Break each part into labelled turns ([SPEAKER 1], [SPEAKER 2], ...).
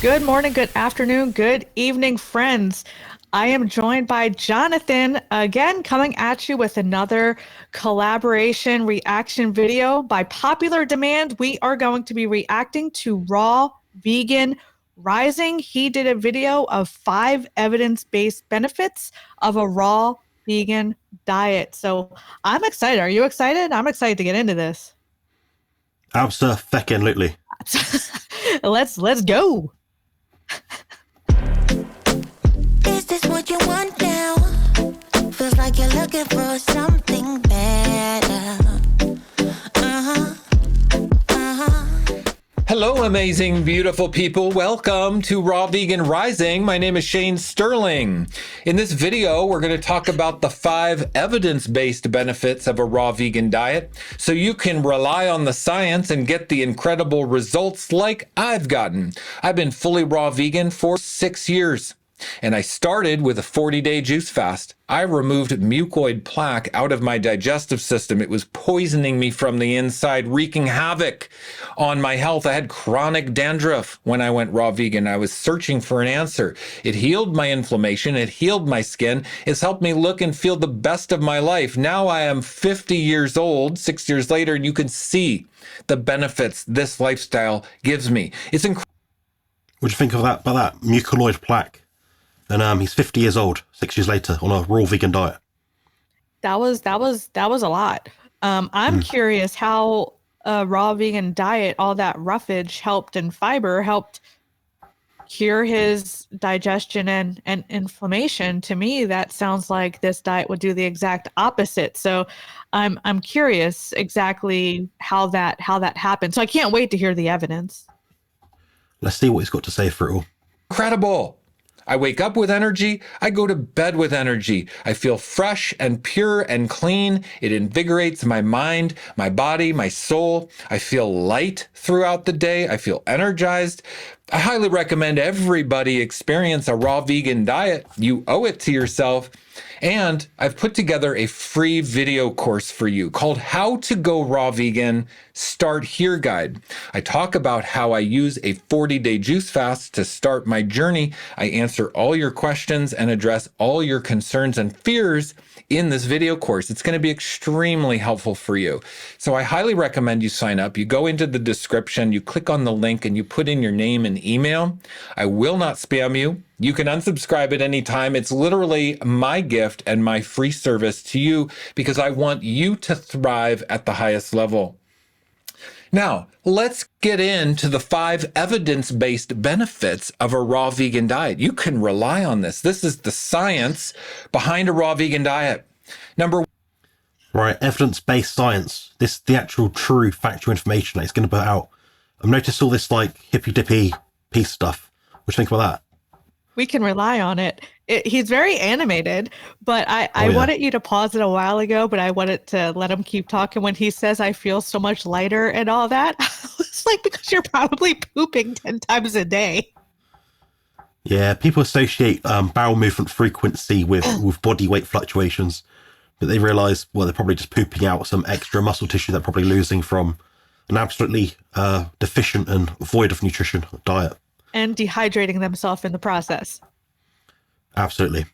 [SPEAKER 1] Good morning, good afternoon, good evening, friends. I am joined by Jonathan again, coming at you with another collaboration reaction video. By popular demand, we are going to be reacting to Raw Vegan Rising. He did a video of 5 evidence-based benefits of a raw vegan diet. So I'm excited. Are you excited? I'm excited to get into this.
[SPEAKER 2] Abso-fucking-lutely.
[SPEAKER 1] Let's go.
[SPEAKER 3] Is this what you want now? Feels like you're looking for something better.
[SPEAKER 4] Hello, amazing, beautiful people. Welcome to Raw Vegan Rising. My name is Shane Sterling. In this video, we're going to talk about the 5 evidence-based benefits of a raw vegan diet so you can rely on the science and get the incredible results like I've gotten. I've been fully raw vegan for 6 years. And I started with a 40-day juice fast. I removed mucoid plaque out of my digestive system. It was poisoning me from the inside, wreaking havoc on my health. I had chronic dandruff when I went raw vegan. I was searching for an answer. It healed my inflammation. It healed my skin. It's helped me look and feel the best of my life. Now I am 50 years old, 6 years later, and you can see the benefits this lifestyle gives me. It's incredible.
[SPEAKER 2] What do you think of that? About that mucoid plaque? And he's 50 years old, 6 years later, on a raw vegan diet.
[SPEAKER 1] That was a lot. I'm curious how a raw vegan diet, all that roughage helped and fiber helped cure his digestion and inflammation. To me, that sounds like this diet would do the exact opposite. So I'm curious exactly how that happened. So I can't wait to hear the evidence.
[SPEAKER 2] Let's see what he's got to say for it all.
[SPEAKER 4] Incredible. I wake up with energy. I go to bed with energy. I feel fresh and pure and clean. It invigorates my mind, my body, my soul. I feel light throughout the day. I feel energized. I highly recommend everybody experience a raw vegan diet. You owe it to yourself. And I've put together a free video course for you called How to Go Raw Vegan Start Here Guide. I talk about how I use a 40-day juice fast to start my journey. I answer all your questions and address all your concerns and fears in this video course. It's going to be extremely helpful for you. So I highly recommend you sign up. You go into the description, you click on the link, and you put in your name and email. I will not spam you. You can unsubscribe at any time. It's literally my gift and my free service to you because I want you to thrive at the highest level. Now, let's get into the 5 evidence-based benefits of a raw vegan diet. You can rely on this. This is the science behind a raw vegan diet. Number 1.
[SPEAKER 2] Right, evidence-based science. This the actual true factual information that he's going to put out. I've noticed all this like hippy-dippy peace stuff. What do you think about that?
[SPEAKER 1] We can rely on it. He's very animated, but I wanted you to pause it a while ago, but I wanted to let him keep talking when he says, I feel so much lighter and all that. It's like, because you're probably pooping 10 times a day.
[SPEAKER 2] Yeah, people associate bowel movement frequency with body weight fluctuations, but they realize, well, they're probably just pooping out some extra muscle tissue they're probably losing from an absolutely deficient and void of nutrition diet.
[SPEAKER 1] And dehydrating themselves in the process.
[SPEAKER 2] Absolutely.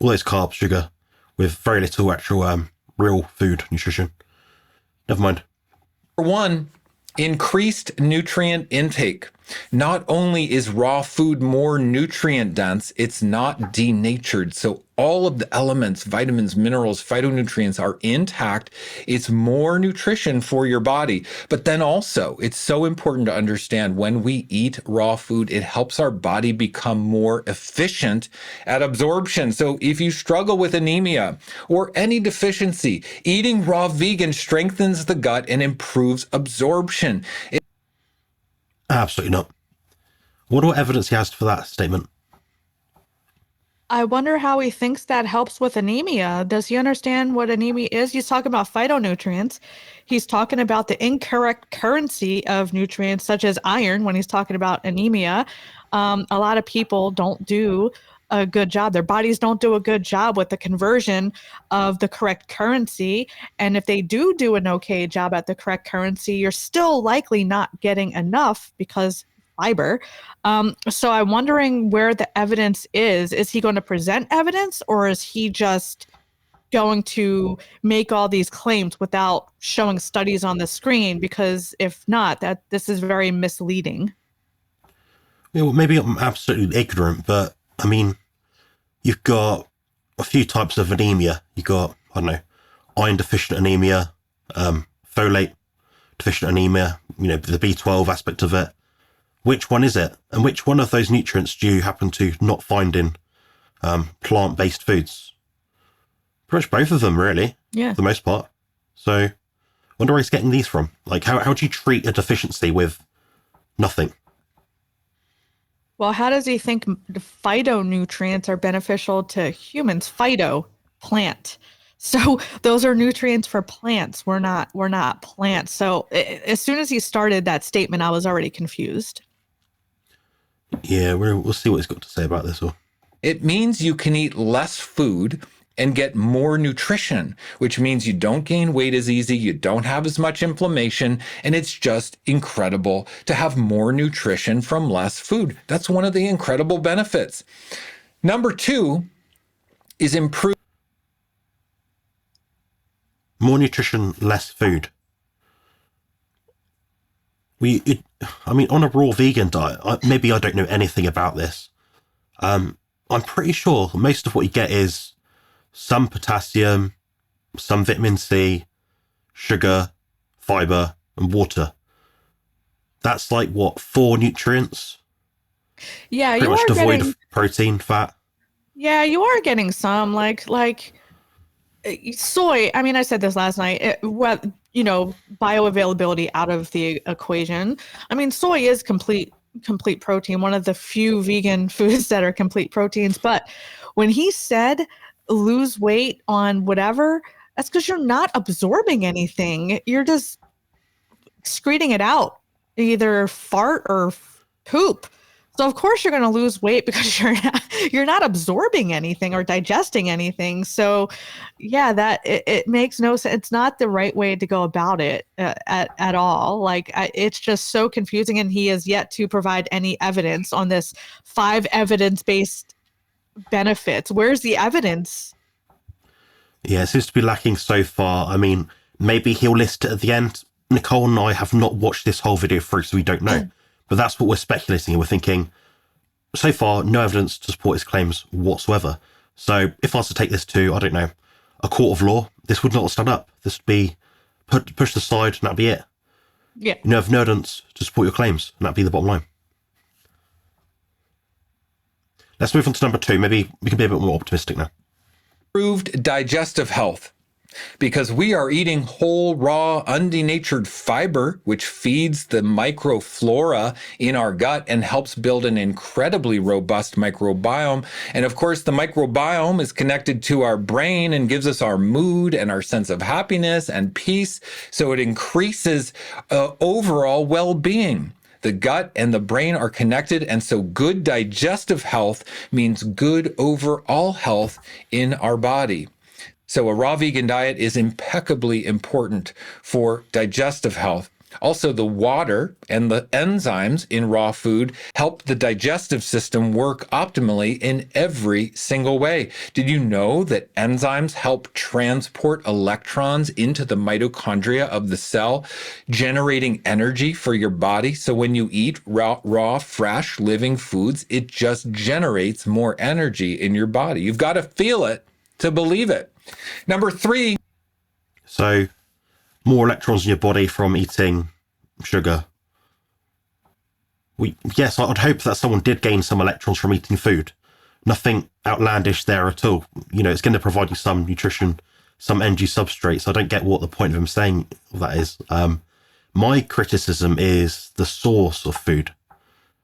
[SPEAKER 2] All those carbs, sugar, with very little actual real food nutrition. Never mind.
[SPEAKER 4] Number 1, increased nutrient intake. Not only is raw food more nutrient dense, it's not denatured. So all of the elements, vitamins, minerals, phytonutrients are intact. It's more nutrition for your body. But then also, it's so important to understand when we eat raw food, it helps our body become more efficient at absorption. So if you struggle with anemia or any deficiency, eating raw vegan strengthens the gut and improves absorption.
[SPEAKER 2] Absolutely not. What evidence he has for that statement?
[SPEAKER 1] I wonder how he thinks that helps with anemia. Does he understand what anemia is? He's talking about phytonutrients. He's talking about the incorrect currency of nutrients such as iron when he's talking about anemia. A lot of people don't do a good job. Their bodies don't do a good job with the conversion of the correct currency. And if they do an okay job at the correct currency, you're still likely not getting enough because fiber. So I'm wondering where the evidence is. Is he going to present evidence, or is he just going to make all these claims without showing studies on the screen? Because if not, that this is very misleading.
[SPEAKER 2] Yeah, well, maybe I'm absolutely ignorant, but I mean, you've got a few types of anemia. You've got, I don't know, iron deficient anemia, folate deficient anemia, the B12 aspect of it. Which one is it? And which one of those nutrients do you happen to not find in plant-based foods? Pretty much both of them, really, for the most part. So I wonder where he's getting these from. Like, how do you treat a deficiency with nothing?
[SPEAKER 1] Well, how does he think the phytonutrients are beneficial to humans? Phyto, plant. So those are nutrients for plants. We're not plants. So as soon as he started that statement, I was already confused.
[SPEAKER 2] Yeah, we'll see what he's got to say about this.
[SPEAKER 4] It means you can eat less food and get more nutrition, which means you don't gain weight as easy, you don't have as much inflammation, and it's just incredible to have more nutrition from less food. That's one of the incredible benefits. Number 2 is improve.
[SPEAKER 2] More nutrition, less food. On a raw vegan diet, maybe I don't know anything about this. I'm pretty sure most of what you get is some potassium, some vitamin C, sugar, fiber, and water. That's like, what, 4 nutrients?
[SPEAKER 1] Yeah,
[SPEAKER 2] pretty much devoid of protein, fat.
[SPEAKER 1] Yeah, you are getting some like soy. I mean, I said this last night. Bioavailability out of the equation. I mean, soy is complete protein, one of the few vegan foods that are complete proteins. But when he said lose weight on whatever, that's because you're not absorbing anything. You're just excreting it out, either fart or poop. So of course you're going to lose weight because you're not absorbing anything or digesting anything. So yeah, that it makes no sense. It's not the right way to go about it at all. It's just so confusing, and he has yet to provide any evidence on this 5 evidence-based benefits. Where's the evidence?
[SPEAKER 2] Yeah, it seems to be lacking so far. I mean, maybe he'll list it at the end. Nicole and I have not watched this whole video through, so we don't know. But that's what we're speculating. We're thinking, so far, no evidence to support his claims whatsoever. So if I was to take this to, I don't know, a court of law, this would not stand up. This would be pushed aside, and that'd be it.
[SPEAKER 1] Yeah.
[SPEAKER 2] You have no evidence to support your claims, and that'd be the bottom line. Let's move on to number 2. Maybe we can be a bit more optimistic now.
[SPEAKER 4] Improved digestive health. Because we are eating whole, raw, undenatured fiber, which feeds the microflora in our gut and helps build an incredibly robust microbiome. And of course, the microbiome is connected to our brain and gives us our mood and our sense of happiness and peace. So it increases overall well-being. The gut and the brain are connected, and so good digestive health means good overall health in our body. So a raw vegan diet is impeccably important for digestive health. Also, the water and the enzymes in raw food help the digestive system work optimally in every single way. Did you know that enzymes help transport electrons into the mitochondria of the cell, generating energy for your body? So when you eat raw, fresh, living foods, it just generates more energy in your body. You've got to feel it to believe it. Number 3.
[SPEAKER 2] So, more electrons in your body from eating sugar. Yes, I'd hope that someone did gain some electrons from eating food. Nothing outlandish there at all. It's going to provide you some nutrition, some energy substrate. So I don't get what the point of him saying that is. My criticism is the source of food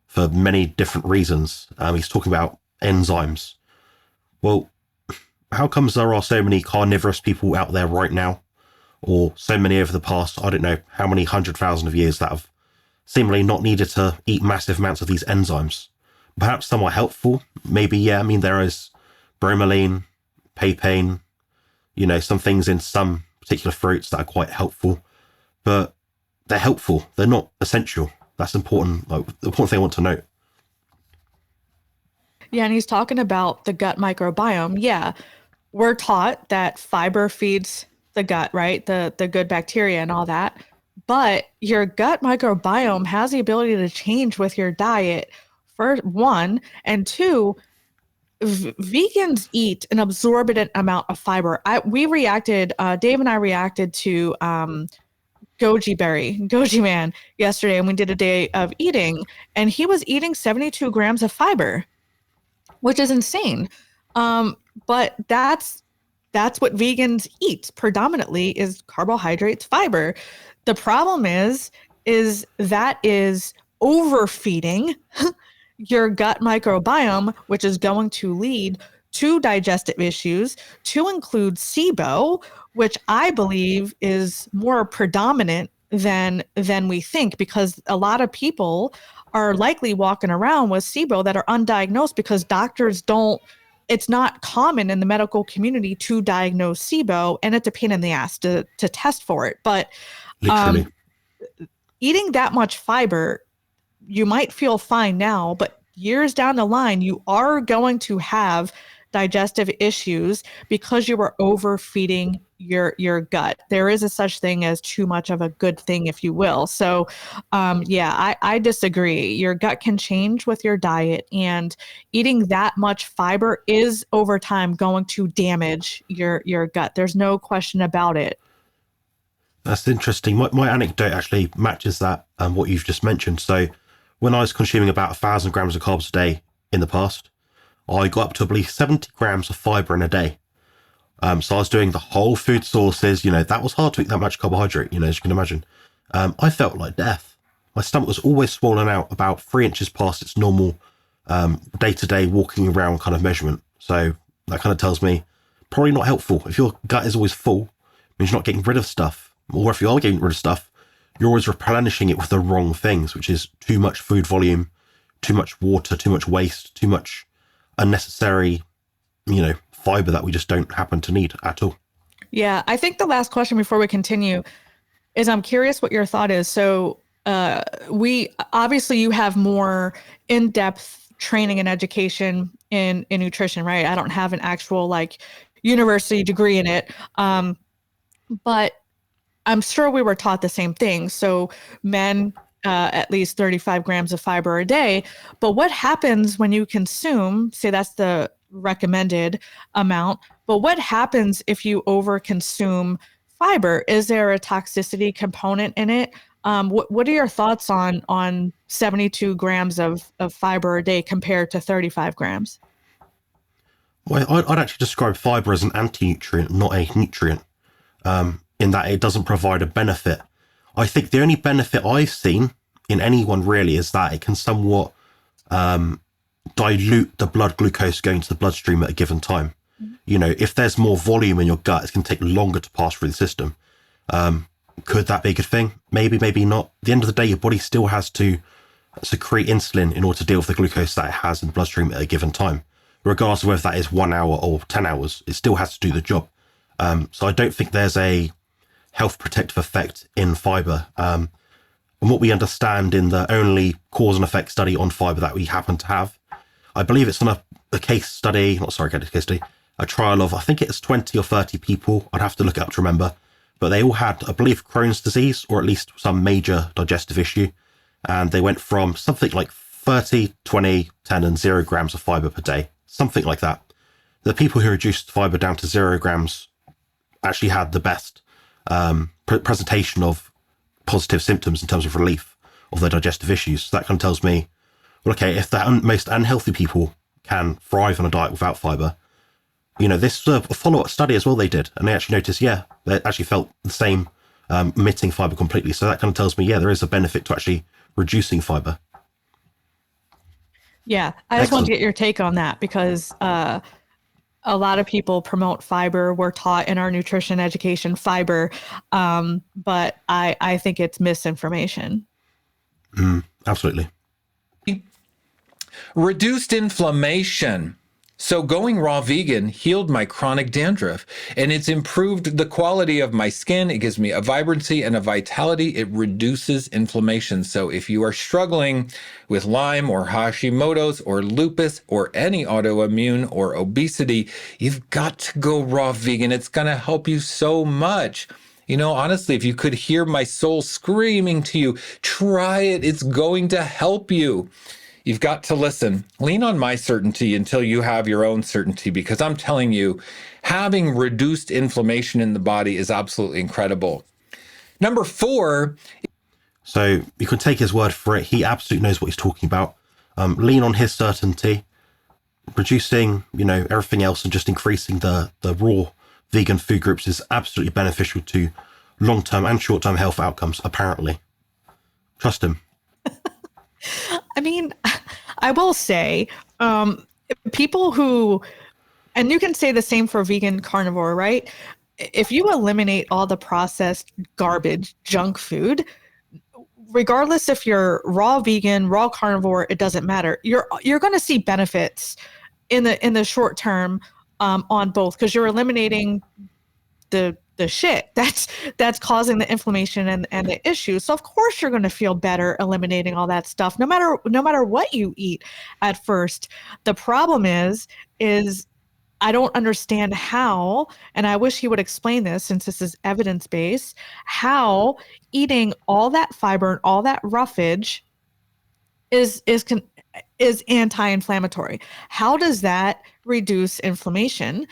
[SPEAKER 2] for many different reasons. He's talking about enzymes. Well, how comes there are so many carnivorous people out there right now, or so many over the past, I don't know how many 100,000 of years, that have seemingly not needed to eat massive amounts of these enzymes? Perhaps some are helpful. Maybe, yeah. I mean, there is bromelain, papain, some things in some particular fruits that are quite helpful, but they're helpful. They're not essential. That's important. Like, the important thing I want to note.
[SPEAKER 1] Yeah, and he's talking about the gut microbiome. Yeah, we're taught that fiber feeds the gut, right? The good bacteria and all that. But your gut microbiome has the ability to change with your diet, for one, and two, vegans eat an absorbent amount of fiber. We reacted, Dave and I reacted to Goji Man yesterday, and we did a day of eating, and he was eating 72 grams of fiber, which is insane. Um, but that's what vegans eat predominantly is carbohydrates, fiber. The problem is that is overfeeding your gut microbiome, which is going to lead to digestive issues, to include SIBO, which I believe is more predominant than we think, because a lot of people are likely walking around with SIBO that are undiagnosed because doctors don't. It's not common in the medical community to diagnose SIBO, and it's a pain in the ass to test for it. But
[SPEAKER 2] Literally.
[SPEAKER 1] eating that much fiber, you might feel fine now, but years down the line, you are going to have digestive issues because you were overfeeding your gut. There is a such thing as too much of a good thing, if you will. So, yeah, I disagree. Your gut can change with your diet, and eating that much fiber is over time going to damage your gut. There's no question about it.
[SPEAKER 2] That's interesting. My anecdote actually matches that, what you've just mentioned. So when I was consuming about 1,000 grams of carbs a day in the past, I got up to, I believe, 70 grams of fiber in a day. So I was doing the whole food sources. That was hard to eat that much carbohydrate, as you can imagine. I felt like death. My stomach was always swollen out about 3 inches past its normal day-to-day walking around kind of measurement. So that kind of tells me probably not helpful. If your gut is always full, it means you're not getting rid of stuff. Or if you are getting rid of stuff, you're always replenishing it with the wrong things, which is too much food volume, too much water, too much waste, too much unnecessary, fiber that we just don't happen to need at all.
[SPEAKER 1] Yeah, I think the last question before we continue is I'm curious what your thought is. So, we obviously you have more in-depth training and education in nutrition, right? I don't have an actual like university degree in it, but I'm sure we were taught the same thing. So men, at least 35 grams of fiber a day. But what happens when you consume, say that's the recommended amount, but what happens if you overconsume fiber? Is there a toxicity component in it? What are your thoughts on 72 grams of fiber a day compared to 35 grams?
[SPEAKER 2] Well, I'd actually describe fiber as an anti-nutrient, not a nutrient, in that it doesn't provide a benefit. I think the only benefit I've seen in anyone really is that it can somewhat dilute the blood glucose going to the bloodstream at a given time. If there's more volume in your gut, it's going to take longer to pass through the system. Could that be a good thing? Maybe, maybe not. At the end of the day, your body still has to secrete insulin in order to deal with the glucose that it has in the bloodstream at a given time. Regardless of whether that is 1 hour or 10 hours, it still has to do the job. So I don't think there's a health protective effect in fiber. And what we understand in the only cause and effect study on fiber that we happen to have, I believe it's on a case study, a trial of, I think it's 20 or 30 people. I'd have to look it up to remember, but they all had, I believe, Crohn's disease or at least some major digestive issue. And they went from something like 30, 20, 10 and 0 grams of fiber per day, something like that. The people who reduced fiber down to 0 grams actually had the best presentation of positive symptoms in terms of relief of their digestive issues. So that kind of tells me, well, okay, if the most unhealthy people can thrive on a diet without fiber, this was a follow-up study as well they did, and they actually noticed, they actually felt the same, omitting fiber completely. So that kind of tells me, there is a benefit to actually reducing fiber.
[SPEAKER 1] Yeah, I just want to get your take on that because a lot of people promote fiber. We're taught in our nutrition education fiber, but I think it's misinformation.
[SPEAKER 2] Absolutely.
[SPEAKER 4] Reduced inflammation So going raw vegan healed my chronic dandruff, and it's improved the quality of my skin. It gives me a vibrancy and a vitality. It reduces inflammation. So if you are struggling with Lyme or Hashimoto's or lupus or any autoimmune or obesity, you've got to go raw vegan. It's going to help you so much. You know, honestly, if you could hear my soul screaming to you, try it. It's going to help you. You've got to listen. Lean on my certainty until you have your own certainty, because I'm telling you, having reduced inflammation in the body is absolutely incredible. Number 4.
[SPEAKER 2] So you can take his word for it. He absolutely knows what he's talking about. Lean on his certainty, reducing, everything else and just increasing the raw vegan food groups is absolutely beneficial to long-term and short-term health outcomes, apparently. Trust him.
[SPEAKER 1] I mean, I will say, people who, and you can say the same for vegan carnivore, right? If you eliminate all the processed garbage, junk food, regardless if you're raw vegan, raw carnivore, it doesn't matter. You're going to see benefits in the short term on both, because you're eliminating the shit that's causing the inflammation and the issues. So of course you're going to feel better eliminating all that stuff, no matter what you eat at first. The problem is I don't understand how, and I wish he would explain this since this is evidence-based, how eating all that fiber and all that roughage is anti-inflammatory. How does that reduce inflammation?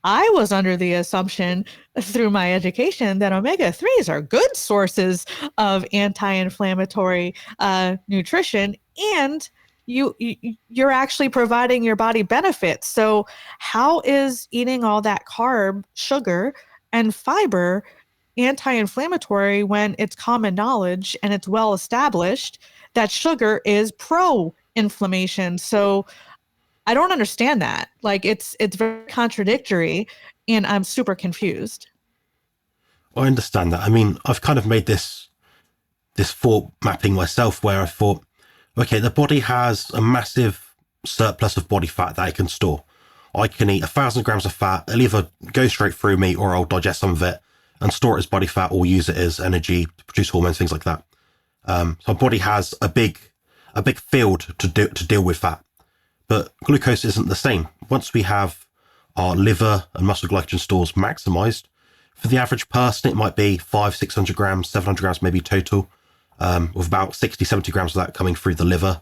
[SPEAKER 1] I was under the assumption through my education that omega-3s are good sources of anti-inflammatory nutrition, and you're actually providing your body benefits. So how is eating all that carb, sugar, and fiber anti-inflammatory when it's common knowledge and it's well established that sugar is pro-inflammation? So I don't understand that. Like, it's very contradictory, and I'm super confused.
[SPEAKER 2] I understand that. I mean, I've kind of made this thought mapping myself, where I thought, okay, the body has a massive surplus of body fat that it can store. I can eat 1,000 grams of fat. It'll either go straight through me, or I'll digest some of it and store it as body fat, or use it as energy to produce hormones, things like that. So our body has a big field to deal with that. But glucose isn't the same. Once we have our liver and muscle glycogen stores maximized, for the average person, it might be 500-600 grams, 700 grams maybe total, with about 60-70 grams of that coming through the liver.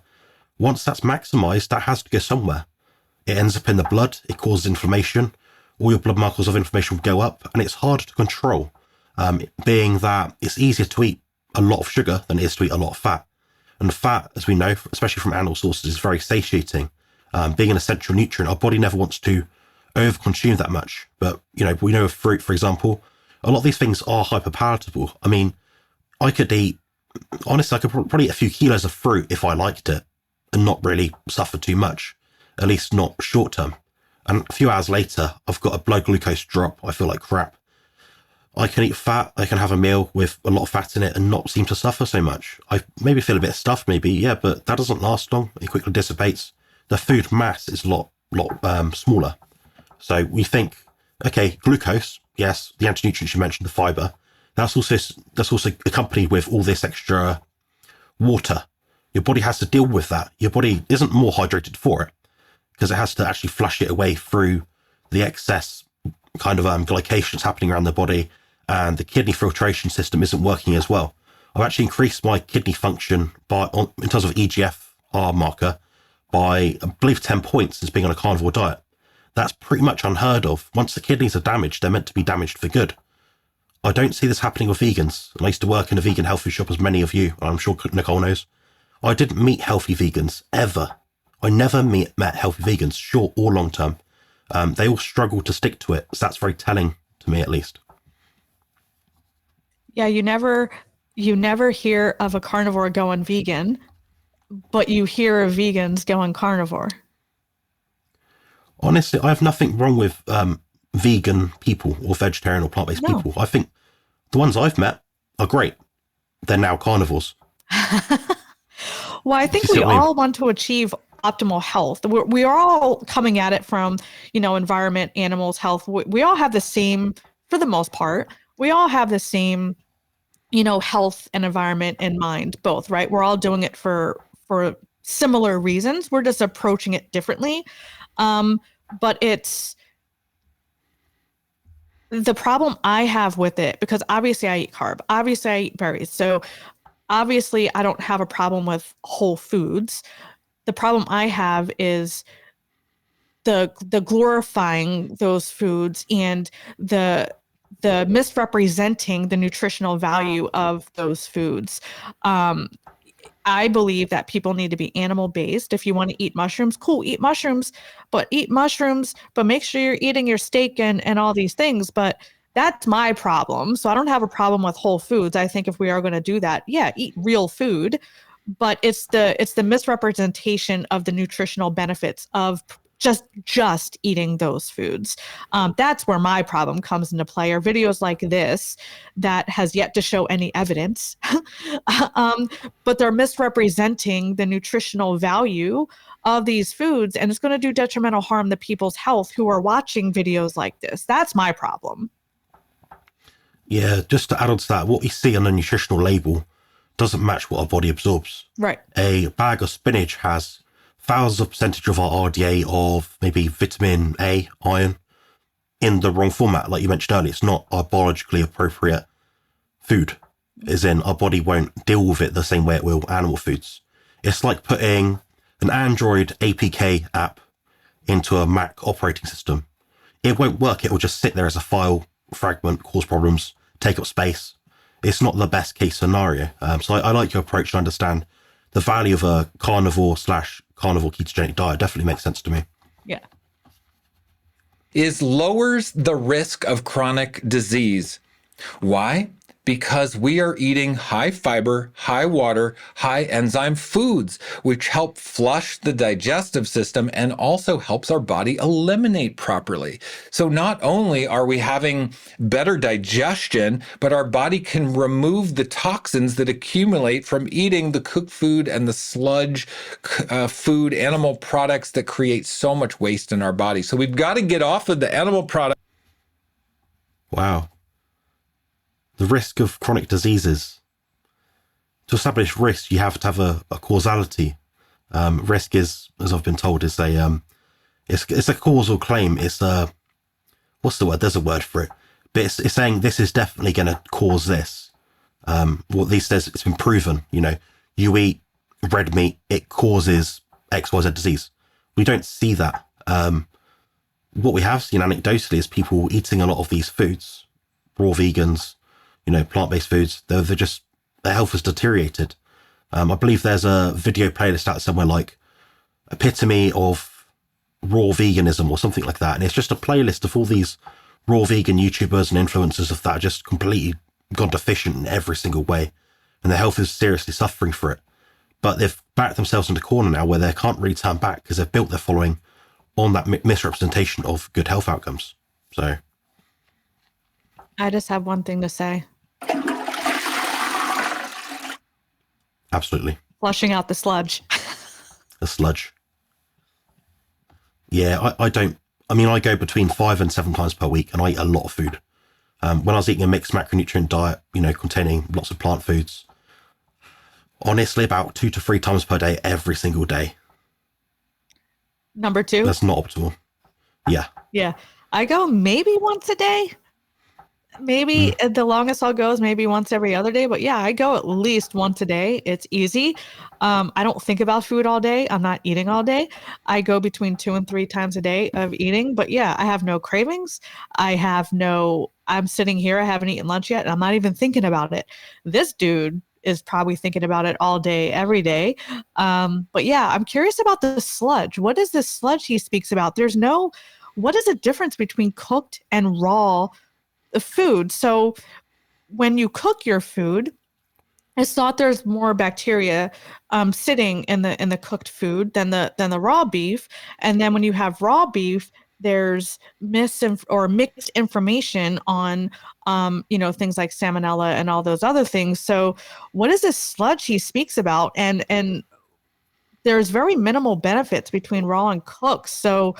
[SPEAKER 2] Once that's maximized, that has to go somewhere. It ends up in the blood. It causes inflammation. All your blood markers of inflammation will go up, and it's hard to control, being that it's easier to eat a lot of sugar than it is to eat a lot of fat. And fat, as we know, especially from animal sources, is very satiating. Being an essential nutrient, our body never wants to overconsume that much. But, we know of fruit, for example, a lot of these things are hyperpalatable. I mean, I could probably eat a few kilos of fruit if I liked it and not really suffer too much, at least not short term. And a few hours later, I've got a blood glucose drop. I feel like crap. I can eat fat. I can have a meal with a lot of fat in it and not seem to suffer so much. I maybe feel a bit stuffed, maybe, yeah, but that doesn't last long. It quickly dissipates. The food mass is a lot smaller. So we think, okay, glucose, yes, the anti-nutrients you mentioned, the fiber, that's also accompanied with all this extra water. Your body has to deal with that. Your body isn't more hydrated for it, because it has to actually flush it away through the excess kind of glycation that's happening around the body, and the kidney filtration system isn't working as well. I've actually increased my kidney function in terms of EGFR marker by, I believe, 10 points since being on a carnivore diet. That's pretty much unheard of. Once the kidneys are damaged, they're meant to be damaged for good. I don't see this happening with vegans. And I used to work in a vegan health food shop, as many of you, and I'm sure Nicole knows. I didn't meet healthy vegans, ever. I never met healthy vegans, short or long term. They all struggle to stick to it. So that's very telling to me, at least.
[SPEAKER 1] Yeah, you never hear of a carnivore going vegan, but you hear of vegans going carnivore.
[SPEAKER 2] Honestly, I have nothing wrong with vegan people or vegetarian or plant-based people. I think the ones I've met are great. They're now carnivores.
[SPEAKER 1] Well, I think we all want to achieve optimal health. We are all coming at it from, environment, animals, health. We all have the same, for the most part, we all have the same, health and environment in mind, both, right? We're all doing it for similar reasons. We're just approaching it differently. But it's the problem I have with it, because obviously I eat carb, obviously I eat berries. So obviously I don't have a problem with whole foods. The problem I have is the glorifying those foods and the misrepresenting the nutritional value of those foods. I believe that people need to be animal based. If you want to eat mushrooms, cool, eat mushrooms, but make sure you're eating your steak and all these things. But that's my problem. So I don't have a problem with whole foods. I think if we are going to do that, yeah, eat real food, but it's the misrepresentation of the nutritional benefits of just eating those foods. That's where my problem comes into play, are videos like this that has yet to show any evidence, but they're misrepresenting the nutritional value of these foods, and it's going to do detrimental harm to people's health who are watching videos like this. That's my problem.
[SPEAKER 2] Yeah, just to add on to that, what you see on the nutritional label doesn't match what our body absorbs.
[SPEAKER 1] Right.
[SPEAKER 2] A bag of spinach has thousands of percentage of our RDA of maybe vitamin A, iron, in the wrong format. Like you mentioned earlier, it's not our biologically appropriate food, as in our body won't deal with it the same way it will animal foods. It's like putting an Android APK app into a Mac operating system. It won't work. It will just sit there as a file fragment, cause problems, take up space. It's not the best case scenario. So I like your approach to understand the value of a carnivore/carnivore ketogenic diet. Definitely makes sense to me.
[SPEAKER 1] Yeah.
[SPEAKER 4] Is lowers the risk of chronic disease. Why? Because we are eating high fiber, high water, high enzyme foods, which help flush the digestive system and also helps our body eliminate properly. So not only are we having better digestion, but our body can remove the toxins that accumulate from eating the cooked food and the sludge food, animal products that create so much waste in our body. So we've got to get off of the animal product.
[SPEAKER 2] Wow. The risk of chronic diseases. To establish risk, you have to have a causality. Risk is, as I've been told, is it's a causal claim. It's what's the word? There's a word for it, but it's saying this is definitely going to cause this. Well, at least it's been proven. You eat red meat, it causes XYZ disease. We don't see that. What we have seen anecdotally is people eating a lot of these foods, raw vegans, plant-based foods, their health has deteriorated. I believe there's a video playlist out somewhere like epitome of raw veganism or something like that. And it's just a playlist of all these raw vegan YouTubers and influencers of that just completely gone deficient in every single way. And their health is seriously suffering for it. But they've backed themselves into a corner now where they can't really turn back because they've built their following on that misrepresentation of good health outcomes. So
[SPEAKER 1] I just have one thing to say.
[SPEAKER 2] Absolutely.
[SPEAKER 1] Flushing out the sludge.
[SPEAKER 2] The sludge. Yeah, I go between 5 and 7 times per week and I eat a lot of food. When I was eating a mixed macronutrient diet, containing lots of plant foods, honestly, about 2 to 3 times per day, every single day.
[SPEAKER 1] Number 2?
[SPEAKER 2] That's not optimal. Yeah.
[SPEAKER 1] Yeah. I go maybe once a day. Maybe the longest I'll go is maybe once every other day. But yeah, I go at least once a day. It's easy. I don't think about food all day. I'm not eating all day. I go between 2 and 3 times a day of eating. But yeah, I have no cravings. I'm sitting here. I haven't eaten lunch yet. And I'm not even thinking about it. This dude is probably thinking about it all day, every day. But yeah, I'm curious about the sludge. What is this sludge he speaks about? What is the difference between cooked and raw food? So when you cook your food, it's thought there's more bacteria sitting in the cooked food than the raw beef. And then when you have raw beef, there's mixed information on things like salmonella and all those other things. So what is this sludge he speaks about? And there's very minimal benefits between raw and cooked. So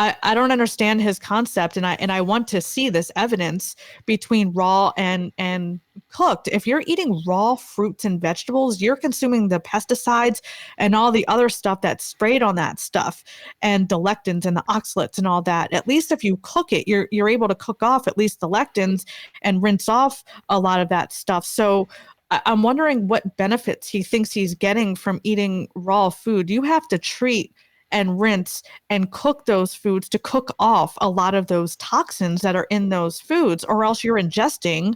[SPEAKER 1] I don't understand his concept, and I want to see this evidence between raw and cooked. If you're eating raw fruits and vegetables, you're consuming the pesticides and all the other stuff that's sprayed on that stuff, and the lectins and the oxalates and all that. At least if you cook it, you're able to cook off at least the lectins and rinse off a lot of that stuff. So I'm wondering what benefits he thinks he's getting from eating raw food. You have to treat and rinse and cook those foods to cook off a lot of those toxins that are in those foods, or else you're ingesting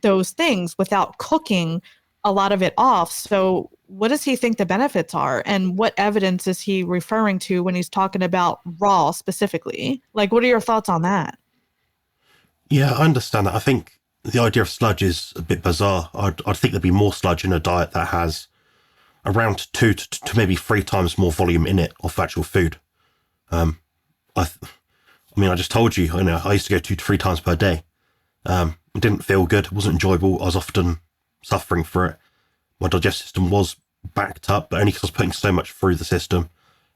[SPEAKER 1] those things without cooking a lot of it off. So what does he think the benefits are, and what evidence is he referring to when he's talking about raw specifically? Like, what are your thoughts on that?
[SPEAKER 2] Yeah, I understand that. I think the idea of sludge is a bit bizarre. I'd think there'd be more sludge in a diet that has around 2 to maybe 3 times more volume in it of actual food. I mean, I just told you, I used to go 2 to 3 times per day. It didn't feel good. It wasn't enjoyable. I was often suffering for it. My digestive system was backed up, but only because I was putting so much through the system.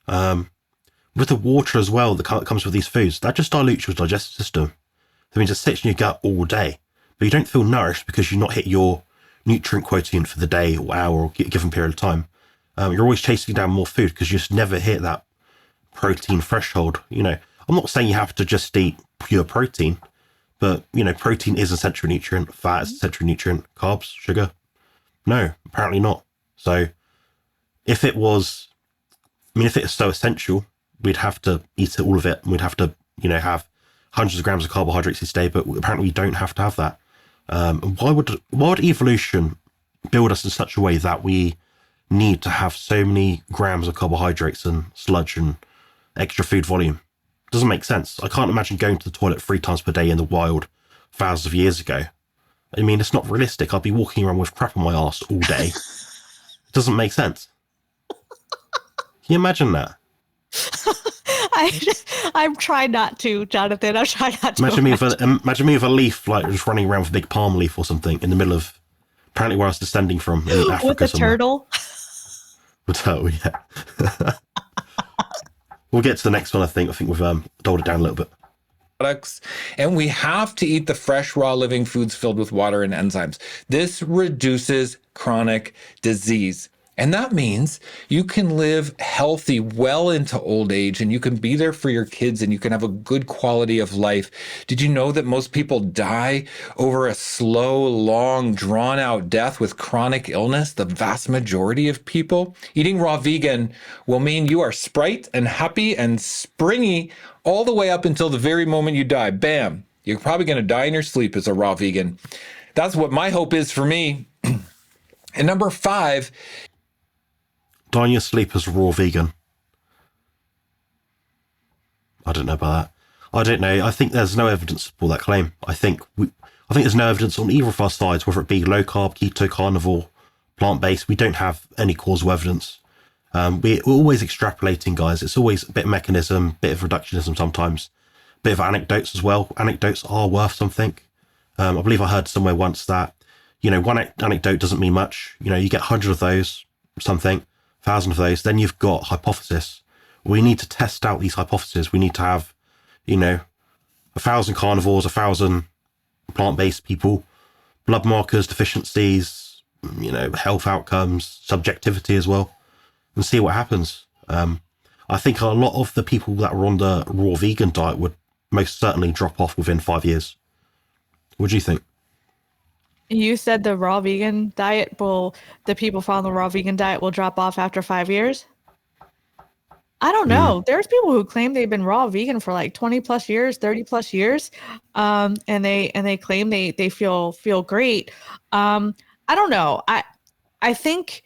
[SPEAKER 2] With the water as well that comes with these foods, that just dilutes your digestive system. That means it sits in your gut all day, but you don't feel nourished because you've not hit your nutrient quotient for the day or hour or given period of time. You're always chasing down more food because you just never hit that protein threshold. I'm not saying you have to just eat pure protein, but protein is an essential nutrient, fat is an essential nutrient, carbs, sugar, no, apparently not. So if it was so essential, we'd have to eat all of it, and we'd have to have hundreds of grams of carbohydrates each day, but apparently we don't have to have that. Why would evolution build us in such a way that we need to have so many grams of carbohydrates and sludge and extra food volume? Doesn't make sense. I can't imagine going to the toilet 3 times per day in the wild thousands of years ago. I mean, it's not realistic. I'd be walking around with crap on my arse all day. It doesn't make sense. Can you imagine that?
[SPEAKER 1] I'm trying not to, Jonathan. I'm trying not to.
[SPEAKER 2] Imagine me with a leaf, like just running around with a big palm leaf or something in the middle of apparently where I was descending from in Africa.
[SPEAKER 1] With a turtle.
[SPEAKER 2] With a turtle, yeah. We'll get to the next one. I think we've doled it down a little bit.
[SPEAKER 4] Products, and we have to eat the fresh, raw, living foods filled with water and enzymes. This reduces chronic disease. And that means you can live healthy well into old age, and you can be there for your kids, and you can have a good quality of life. Did you know that most people die over a slow, long, drawn out death with chronic illness? The vast majority of people. Eating raw vegan will mean you are sprite and happy and springy all the way up until the very moment you die. Bam. You're probably going to die in your sleep as a raw vegan. That's what my hope is for me. And number 5,
[SPEAKER 2] die in your sleep as a raw vegan. I don't know about that. I don't know. I think there's no evidence for that claim. I think there's no evidence on either of our sides, whether it be low carb, keto, carnivore, plant-based. We don't have any causal evidence. We're always extrapolating, guys. It's always a bit of mechanism, bit of reductionism sometimes, bit of anecdotes as well. Anecdotes are worth something. I believe I heard somewhere once that, one anecdote doesn't mean much. You get 100 of those, something, 1,000 of those, then you've got hypothesis. We need to test out these hypotheses. We need to have, 1,000 carnivores, 1,000 plant-based people, blood markers, deficiencies, health outcomes, subjectivity as well, and see what happens. I think a lot of the people that were on the raw vegan diet would most certainly drop off within 5 years. What do you think?
[SPEAKER 1] You said the raw vegan diet the people following the raw vegan diet will drop off after 5 years? I don't know. There's people who claim they've been raw vegan for like 20 plus years, 30 plus years. And they claim they feel great. I don't know. I think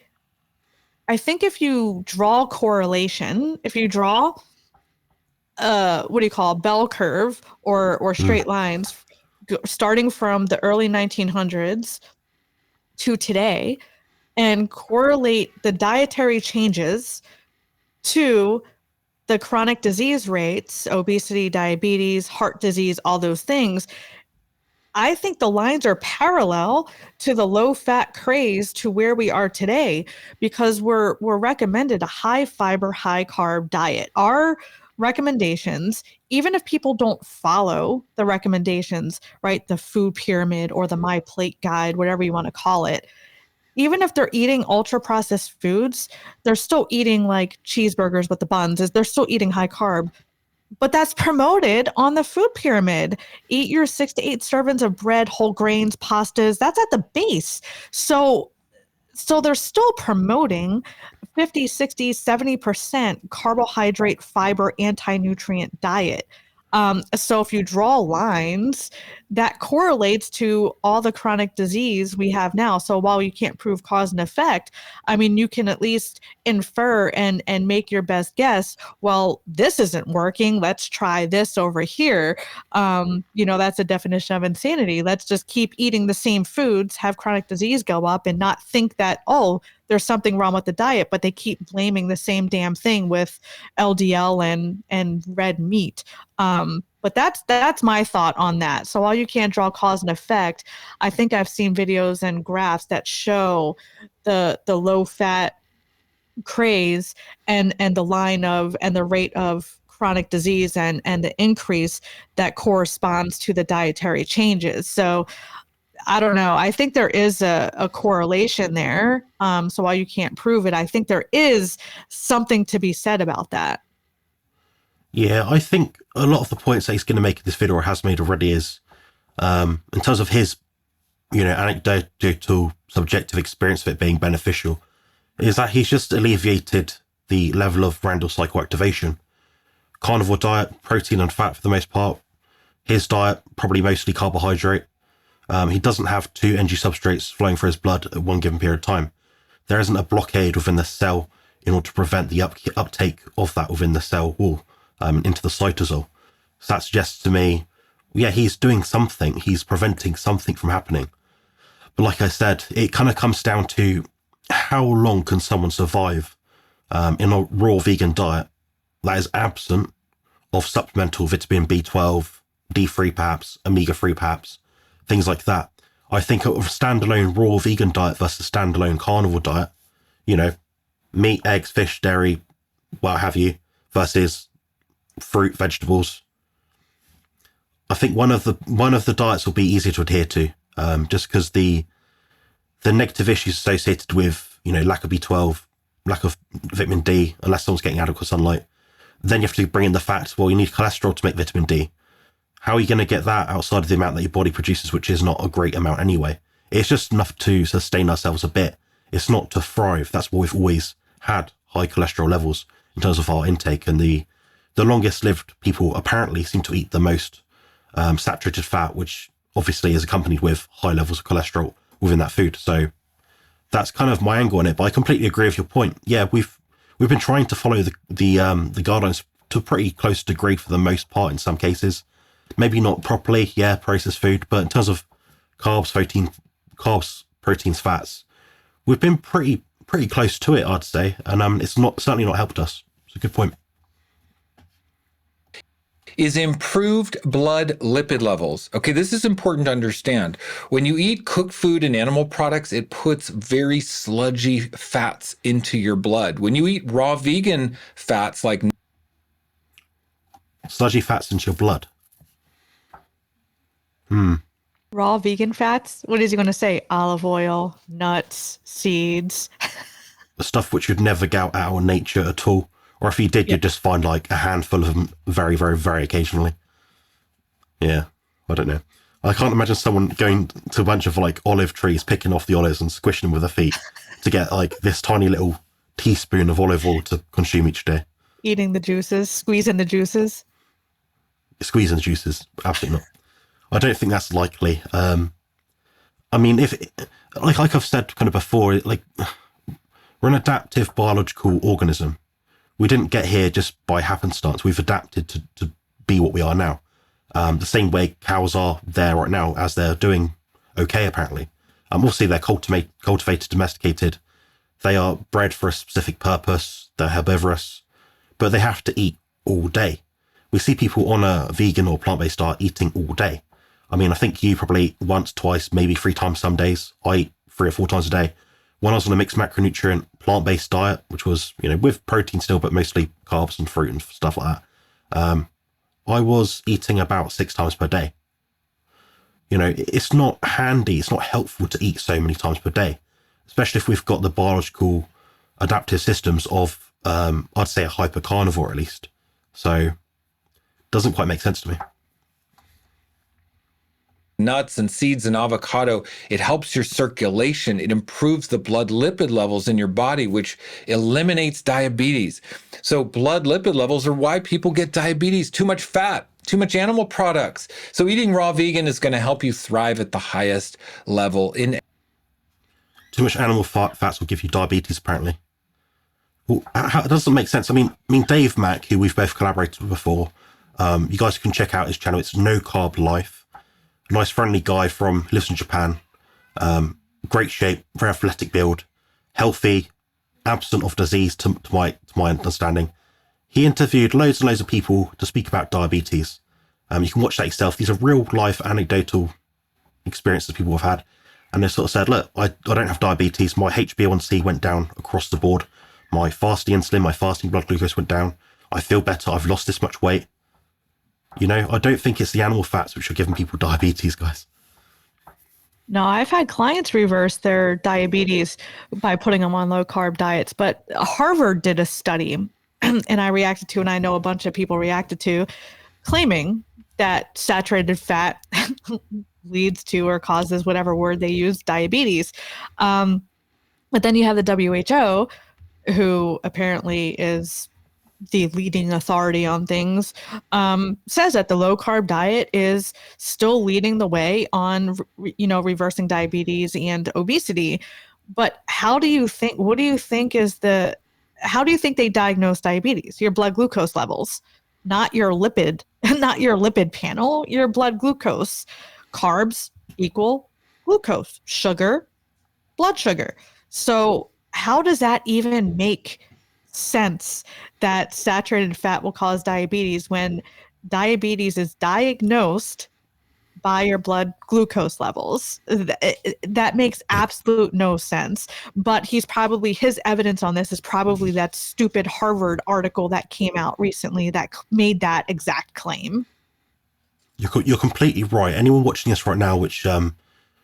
[SPEAKER 1] if you draw correlation, if you draw what do you call bell curve or straight lines starting from the early 1900s to today and correlate the dietary changes to the chronic disease rates, obesity, diabetes, heart disease, all those things, I think the lines are parallel to the low fat craze to where we are today because we're recommended a high fiber, high carb diet. Our recommendations, even if people don't follow the recommendations, right? The food pyramid or the My Plate guide, whatever you want to call it, even if they're eating ultra processed foods, they're still eating like cheeseburgers with the buns, is they're still eating high carb. But that's promoted on the food pyramid. Eat your 6 to 8 servings of bread, whole grains, pastas. That's at the base. So they're still promoting 50, 60, 70% carbohydrate, fiber, anti-nutrient diet. So if you draw lines, that correlates to all the chronic disease we have now. So while you can't prove cause and effect, I mean, you can at least infer and make your best guess. Well, this isn't working. Let's try this over here. That's a definition of insanity. Let's just keep eating the same foods, have chronic disease go up, and not think that, oh, there's something wrong with the diet, but they keep blaming the same damn thing with LDL and red meat. But that's my thought on that. So while you can't draw cause and effect, I think I've seen videos and graphs that show the low fat craze and the line of and the rate of chronic disease and the increase that corresponds to the dietary changes. So I don't know. I think there is a correlation there. So while you can't prove it, I think there is something to be said about that.
[SPEAKER 2] Yeah, I think a lot of the points that he's going to make in this video or has made already is, in terms of his, anecdotal, subjective experience of it being beneficial, is that he's just alleviated the level of Randall psychoactivation. Carnivore diet, protein and fat for the most part. His diet, probably mostly carbohydrate. He doesn't have two energy substrates flowing through his blood at one given period of time. There isn't a blockade within the cell in order to prevent the uptake of that within the cell wall into the cytosol. So that suggests to me, yeah, he's doing something. He's preventing something from happening. But like I said, it kind of comes down to how long can someone survive in a raw vegan diet that is absent of supplemental vitamin B12, D3 perhaps, omega-3 perhaps, things like that. I think a standalone raw vegan diet versus standalone carnivore diet, meat, eggs, fish, dairy, what have you, versus fruit, vegetables. I think one of the diets will be easier to adhere to, just because the negative issues associated with, lack of B12, lack of vitamin D, unless someone's getting adequate sunlight. Then you have to bring in the fact, well, you need cholesterol to make vitamin D. How are you going to get that outside of the amount that your body produces, which is not a great amount anyway? It's just enough to sustain ourselves a bit. It's not to thrive. That's why we've always had high cholesterol levels in terms of our intake. And the longest lived people apparently seem to eat the most saturated fat, which obviously is accompanied with high levels of cholesterol within that food. So that's kind of my angle on it. But I completely agree with your point. Yeah, we've been trying to follow the guidelines to a pretty close degree for the most part in some cases. Maybe not properly, processed food, but in terms of carbs, proteins, fats, we've been pretty close to it, I'd say, and it's certainly not helped us. It's a good point.
[SPEAKER 4] Is improved blood lipid levels. Okay, this is important to understand. When you eat cooked food and animal products, it puts very sludgy fats into your blood. When you eat raw vegan fats like
[SPEAKER 2] sludgy fats into your blood.
[SPEAKER 1] Raw vegan fats? What is he going to say? Olive oil, nuts, seeds.
[SPEAKER 2] The stuff which you'd never get out of nature at all. Or if you did, you'd just find like a handful of them very, very, very occasionally. Yeah, I don't know. I can't imagine someone going to a bunch of like olive trees, picking off the olives and squishing them with their feet to get like this tiny little teaspoon of olive oil to consume each day.
[SPEAKER 1] Eating the juices, squeezing the juices.
[SPEAKER 2] Squeezing the juices, absolutely not. I don't think that's likely. I mean, if like I've said kind of before, like we're an adaptive biological organism. We didn't get here just by happenstance. We've adapted to be what we are now. The same way cows are there right now, as they're doing okay, apparently. Obviously, they're cultivated, domesticated. They are bred for a specific purpose. They're herbivorous, but they have to eat all day. We see people on a vegan or plant-based diet eating all day. I mean, I think you probably once, twice, maybe 3 times some days. I eat 3 or 4 times a day. When I was on a mixed macronutrient plant-based diet, which was, with protein still, but mostly carbs and fruit and stuff like that, I was eating about 6 times per day. It's not handy. It's not helpful to eat so many times per day, especially if we've got the biological adaptive systems of, I'd say, a hyper carnivore at least. So it doesn't quite make sense to me.
[SPEAKER 4] Nuts and seeds and avocado, it helps your circulation. It improves the blood lipid levels in your body, which eliminates diabetes. So blood lipid levels are why people get diabetes. Too much fat, too much animal products. So eating raw vegan is going to help you thrive at the highest level.
[SPEAKER 2] Too much animal fats will give you diabetes, apparently. Well, it doesn't make sense. I mean, Dave Mack, who we've both collaborated with before, you guys can check out his channel. It's No Carb Life. Nice, friendly guy lives in Japan. Great shape, very athletic build, healthy, absent of disease to my understanding. He interviewed loads and loads of people to speak about diabetes. You can watch that yourself. These are real life anecdotal experiences people have had. And they sort of said, look, I don't have diabetes. My HbA1c went down across the board. My fasting insulin, my fasting blood glucose went down. I feel better. I've lost this much weight. I don't think it's the animal fats which are giving people diabetes, guys.
[SPEAKER 1] No, I've had clients reverse their diabetes by putting them on low carb diets, but Harvard did a study and I reacted to, and I know a bunch of people reacted to, claiming that saturated fat leads to or causes whatever word they use, diabetes. But then you have the WHO, who apparently is the leading authority on things, says that the low carb diet is still leading the way on, reversing diabetes and obesity. But what do you think they diagnose diabetes? Your blood glucose levels, not your lipid panel, your blood glucose. Carbs equal glucose, sugar, blood sugar. So how does that even make sense that saturated fat will cause diabetes when diabetes is diagnosed by your blood glucose levels? That makes absolute no sense. But his evidence on this is probably that stupid Harvard article that came out recently that made that exact claim.
[SPEAKER 2] You're completely right. Anyone watching this right now which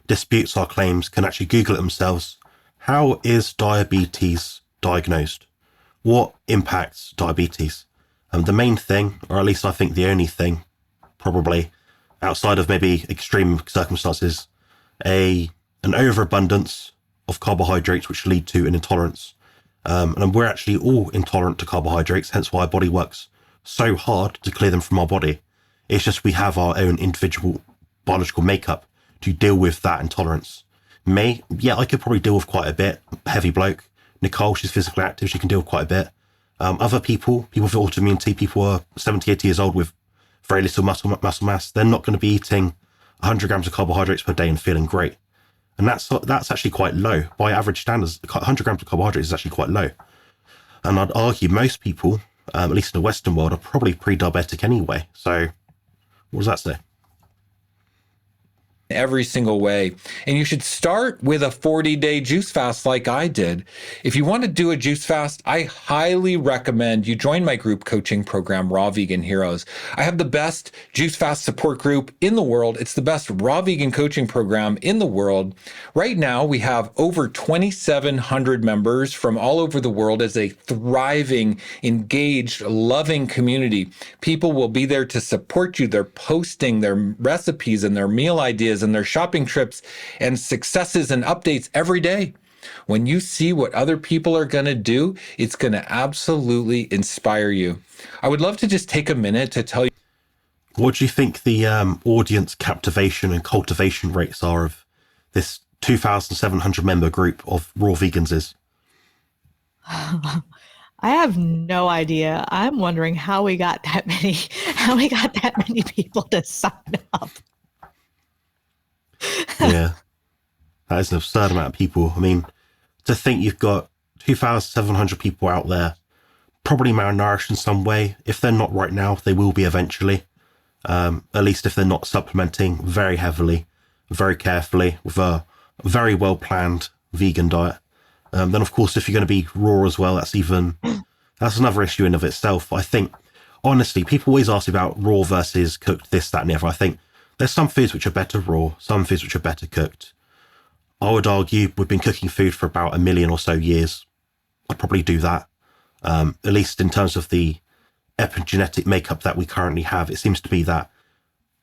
[SPEAKER 2] disputes our claims can actually Google it themselves. How is diabetes diagnosed? What impacts diabetes? The main thing, or at least I think the only thing, probably outside of maybe extreme circumstances, an overabundance of carbohydrates which lead to an intolerance. And we're actually all intolerant to carbohydrates, hence why our body works so hard to clear them from our body. It's just we have our own individual biological makeup to deal with that intolerance. Me, I could probably deal with quite a bit. Heavy bloke. Nicole, she's physically active. She can deal with quite a bit. Other people with autoimmunity, people are 70, 80 years old with very little muscle mass. They're not going to be eating 100 grams of carbohydrates per day and feeling great. And that's actually quite low. By average standards, 100 grams of carbohydrates is actually quite low. And I'd argue most people, at least in the Western world, are probably pre-diabetic anyway. So what does that say?
[SPEAKER 4] Every single way. And you should start with a 40-day juice fast like I did. If you want to do a juice fast, I highly recommend you join my group coaching program, Raw Vegan Heroes. I have the best juice fast support group in the world. It's the best raw vegan coaching program in the world. Right now, we have over 2,700 members from all over the world as a thriving, engaged, loving community. People will be there to support you. They're posting their recipes and their meal ideas and their shopping trips and successes and updates every day. When you see what other people are going to do, it's going to absolutely inspire you. I would love to just take a minute to tell you.
[SPEAKER 2] What do you think the audience captivation and cultivation rates are of this 2,700 member group of raw vegans is?
[SPEAKER 1] I have no idea. I'm wondering how we got that many people to sign up.
[SPEAKER 2] Yeah, that is an absurd amount of people. I mean, to think you've got 2,700 people out there, probably malnourished in some way. If they're not right now, they will be eventually. at least if they're not supplementing very heavily, very carefully with a very well planned vegan diet. Then of course, if you're going to be raw as well, that's another issue in of itself. I think, honestly, people always ask about raw versus cooked, this, that, and the other. I think there's some foods which are better raw, some foods which are better cooked. I would argue we've been cooking food for about 1 million or so years. I'd probably do that. At least in terms of the epigenetic makeup that we currently have, it seems to be that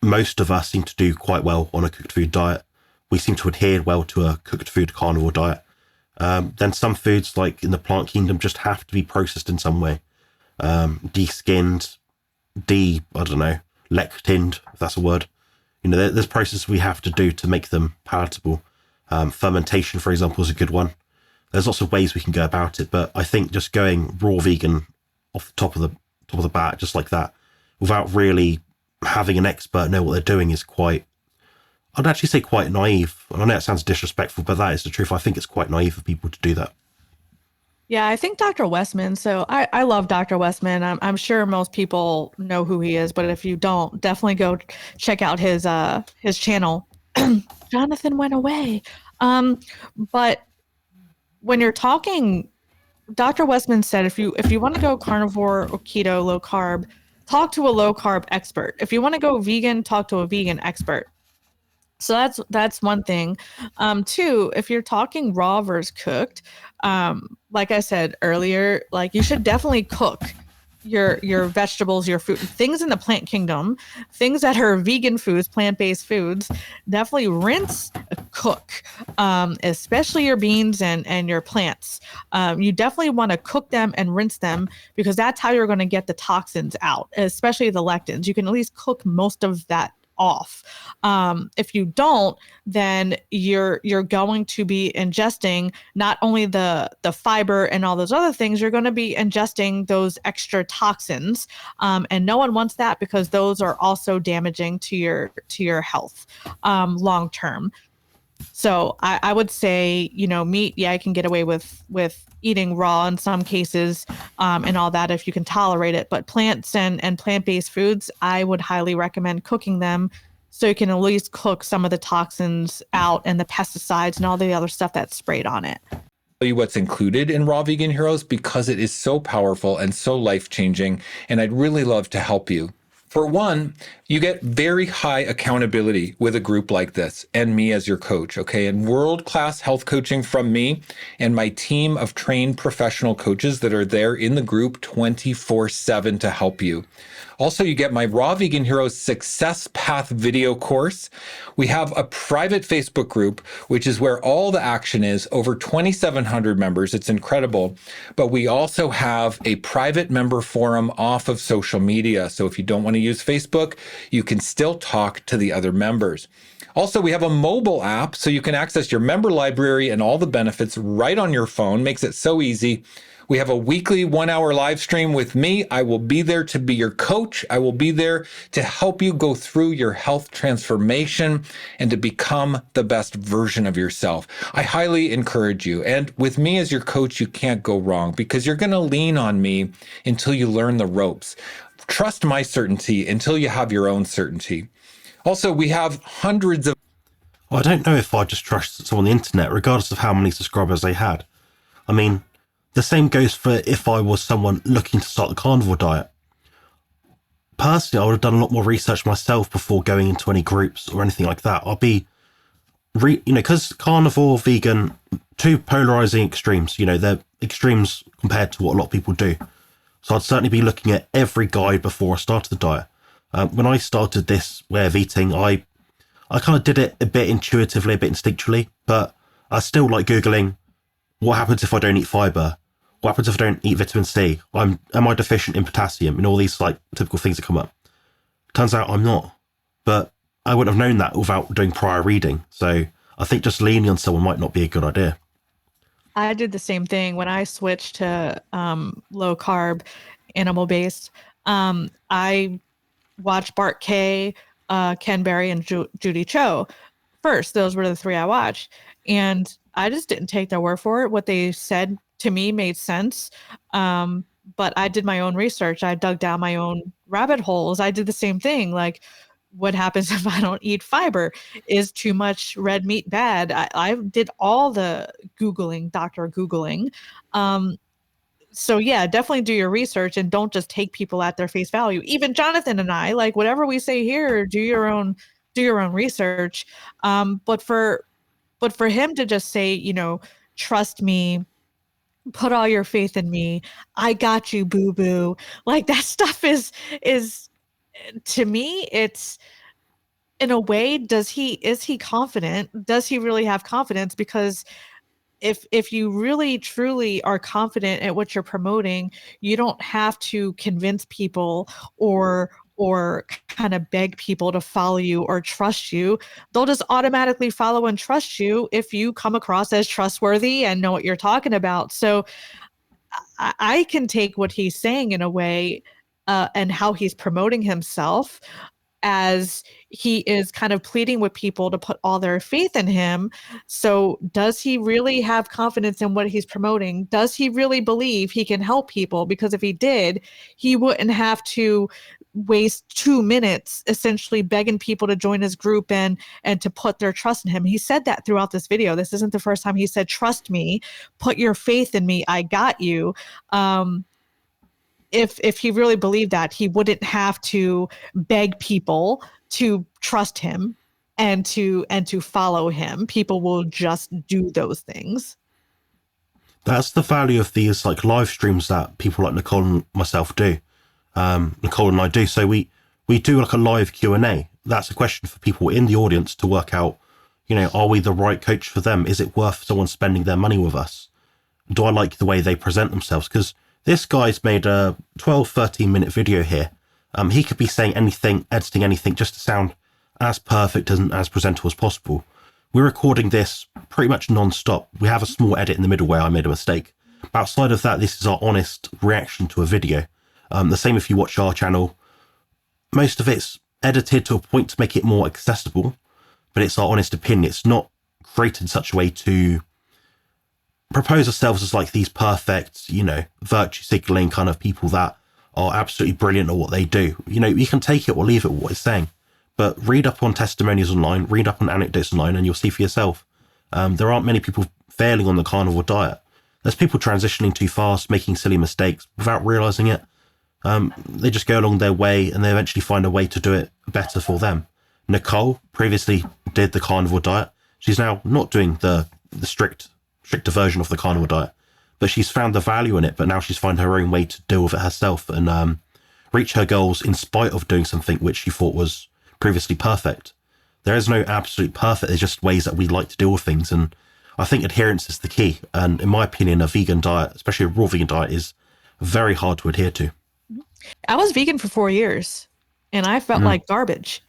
[SPEAKER 2] most of us seem to do quite well on a cooked food diet. We seem to adhere well to a cooked food carnivore diet. Then some foods, like in the plant kingdom, just have to be processed in some way. De-skinned, lectined, if that's a word. There's processes we have to do to make them palatable. Fermentation, for example, is a good one. There's lots of ways we can go about it, but I think just going raw vegan off the top of the bat, just like that, without really having an expert know what they're doing is I'd actually say quite naive. And I know it sounds disrespectful, but that is the truth. I think it's quite naive of people to do that.
[SPEAKER 1] Yeah, I think Dr. Westman. So I love Dr. Westman. I'm sure most people know who he is, but if you don't, definitely go check out his channel. Jonathan went away. But when you're talking, Dr. Westman said if you want to go carnivore or keto, low carb, talk to a low carb expert. If you want to go vegan, talk to a vegan expert. So that's one thing. Two, if you're talking raw versus cooked, like I said earlier, like you should definitely cook your vegetables, your fruit, things in the plant kingdom, things that are vegan foods, plant-based foods, definitely rinse, cook, especially your beans and your plants. You definitely want to cook them and rinse them because that's how you're going to get the toxins out, especially the lectins. You can at least cook most of that off. If you don't, then you're going to be ingesting not only the fiber and all those other things, you're going to be ingesting those extra toxins. And no one wants that because those are also damaging to your health long term. So I would say, meat, yeah, I can get away with eating raw in some cases and all that if you can tolerate it. But plants and plant-based foods, I would highly recommend cooking them so you can at least cook some of the toxins out and the pesticides and all the other stuff that's sprayed on it.
[SPEAKER 4] Tell you what's included in Raw Vegan Heroes because it is so powerful and so life-changing, and I'd really love to help you. For one, you get very high accountability with a group like this and me as your coach, okay? And world-class health coaching from me and my team of trained professional coaches that are there in the group 24/7 to help you. Also, you get my Raw Vegan Heroes Success Path video course. We have a private Facebook group, which is where all the action is, over 2,700 members. It's incredible. But we also have a private member forum off of social media. So if you don't want to use Facebook, you can still talk to the other members. Also, we have a mobile app so you can access your member library and all the benefits right on your phone. Makes it so easy. We have a weekly 1-hour live stream with me. I will be there to be your coach. I will be there to help you go through your health transformation and to become the best version of yourself. I highly encourage you. And with me as your coach, you can't go wrong because you're going to lean on me until you learn the ropes. Trust my certainty until you have your own certainty. Also, we have hundreds of...
[SPEAKER 2] I don't know if I just trust someone on the internet, regardless of how many subscribers they had. I mean, the same goes for if I was someone looking to start the carnivore diet. Personally, I would have done a lot more research myself before going into any groups or anything like that. I'll be, because carnivore, vegan, two polarizing extremes, they're extremes compared to what a lot of people do. So I'd certainly be looking at every guide before I started the diet. When I started this way of eating, I kind of did it a bit intuitively, a bit instinctually, but I still like Googling, what happens if I don't eat fiber? What happens if I don't eat vitamin C? Am I deficient in potassium? And all these typical things that come up. Turns out I'm not, but I wouldn't have known that without doing prior reading. So I think just leaning on someone might not be a good idea.
[SPEAKER 1] I did the same thing when I switched to low carb, animal based. I watched Bart Kay, Ken Berry, and Judy Cho first. Those were the three I watched, and I just didn't take their word for it. What they said to me made sense. but I did my own research. I dug down my own rabbit holes. I did the same thing. Like, what happens if I don't eat fiber? Is too much red meat bad? I did all the Googling, Dr. Googling. So yeah, definitely do your research and don't just take people at their face value. Even Jonathan and I, like whatever we say here, do your own research. But for him to just say, trust me, put all your faith in me, I got you, boo boo. Like that stuff is to me, it's in a way, is he confident? Does he really have confidence? Because if you really truly are confident at what you're promoting, you don't have to convince people or kind of beg people to follow you or trust you. They'll just automatically follow and trust you if you come across as trustworthy and know what you're talking about. So I can take what he's saying in a way, and how he's promoting himself, as he is kind of pleading with people to put all their faith in him. So does he really have confidence in what he's promoting? Does he really believe he can help people? Because if he did, he wouldn't have to waste 2 minutes essentially begging people to join his group and to put their trust in him. He said that throughout this video. This isn't the first time he said, trust me, put your faith in me, I got you. If he really believed that, he wouldn't have to beg people to trust him and to follow him. People will just do those things.
[SPEAKER 2] That's the value of these like live streams that people like Nicole and myself do. Nicole and I do. So we do like a live Q&A. That's a question for people in the audience to work out, are we the right coach for them? Is it worth someone spending their money with us? Do I like the way they present themselves? Because this guy's made a 12, 13-minute video here. He could be saying anything, editing anything, just to sound as perfect and as presentable as possible. We're recording this pretty much non-stop. We have a small edit in the middle where I made a mistake. But outside of that, this is our honest reaction to a video. The same if you watch our channel. Most of it's edited to a point to make it more accessible, but it's our honest opinion. It's not created in such a way to propose ourselves as like these perfect, virtue signaling kind of people that are absolutely brilliant at what they do. You can take it or leave it with what it's saying, but read up on testimonials online, read up on anecdotes online, and you'll see for yourself. There aren't many people failing on the carnivore diet. There's people transitioning too fast, making silly mistakes without realizing it. They just go along their way and they eventually find a way to do it better for them. Nicole previously did the carnivore diet. She's now not doing the stricter version of the carnivore diet, but she's found the value in it. But now she's found her own way to deal with it herself and reach her goals in spite of doing something which she thought was previously perfect. There is no absolute perfect. There's just ways that we like to deal with things. And I think adherence is the key. And in my opinion, a vegan diet, especially a raw vegan diet, is very hard to adhere to.
[SPEAKER 1] I was vegan for 4 years and I felt like garbage.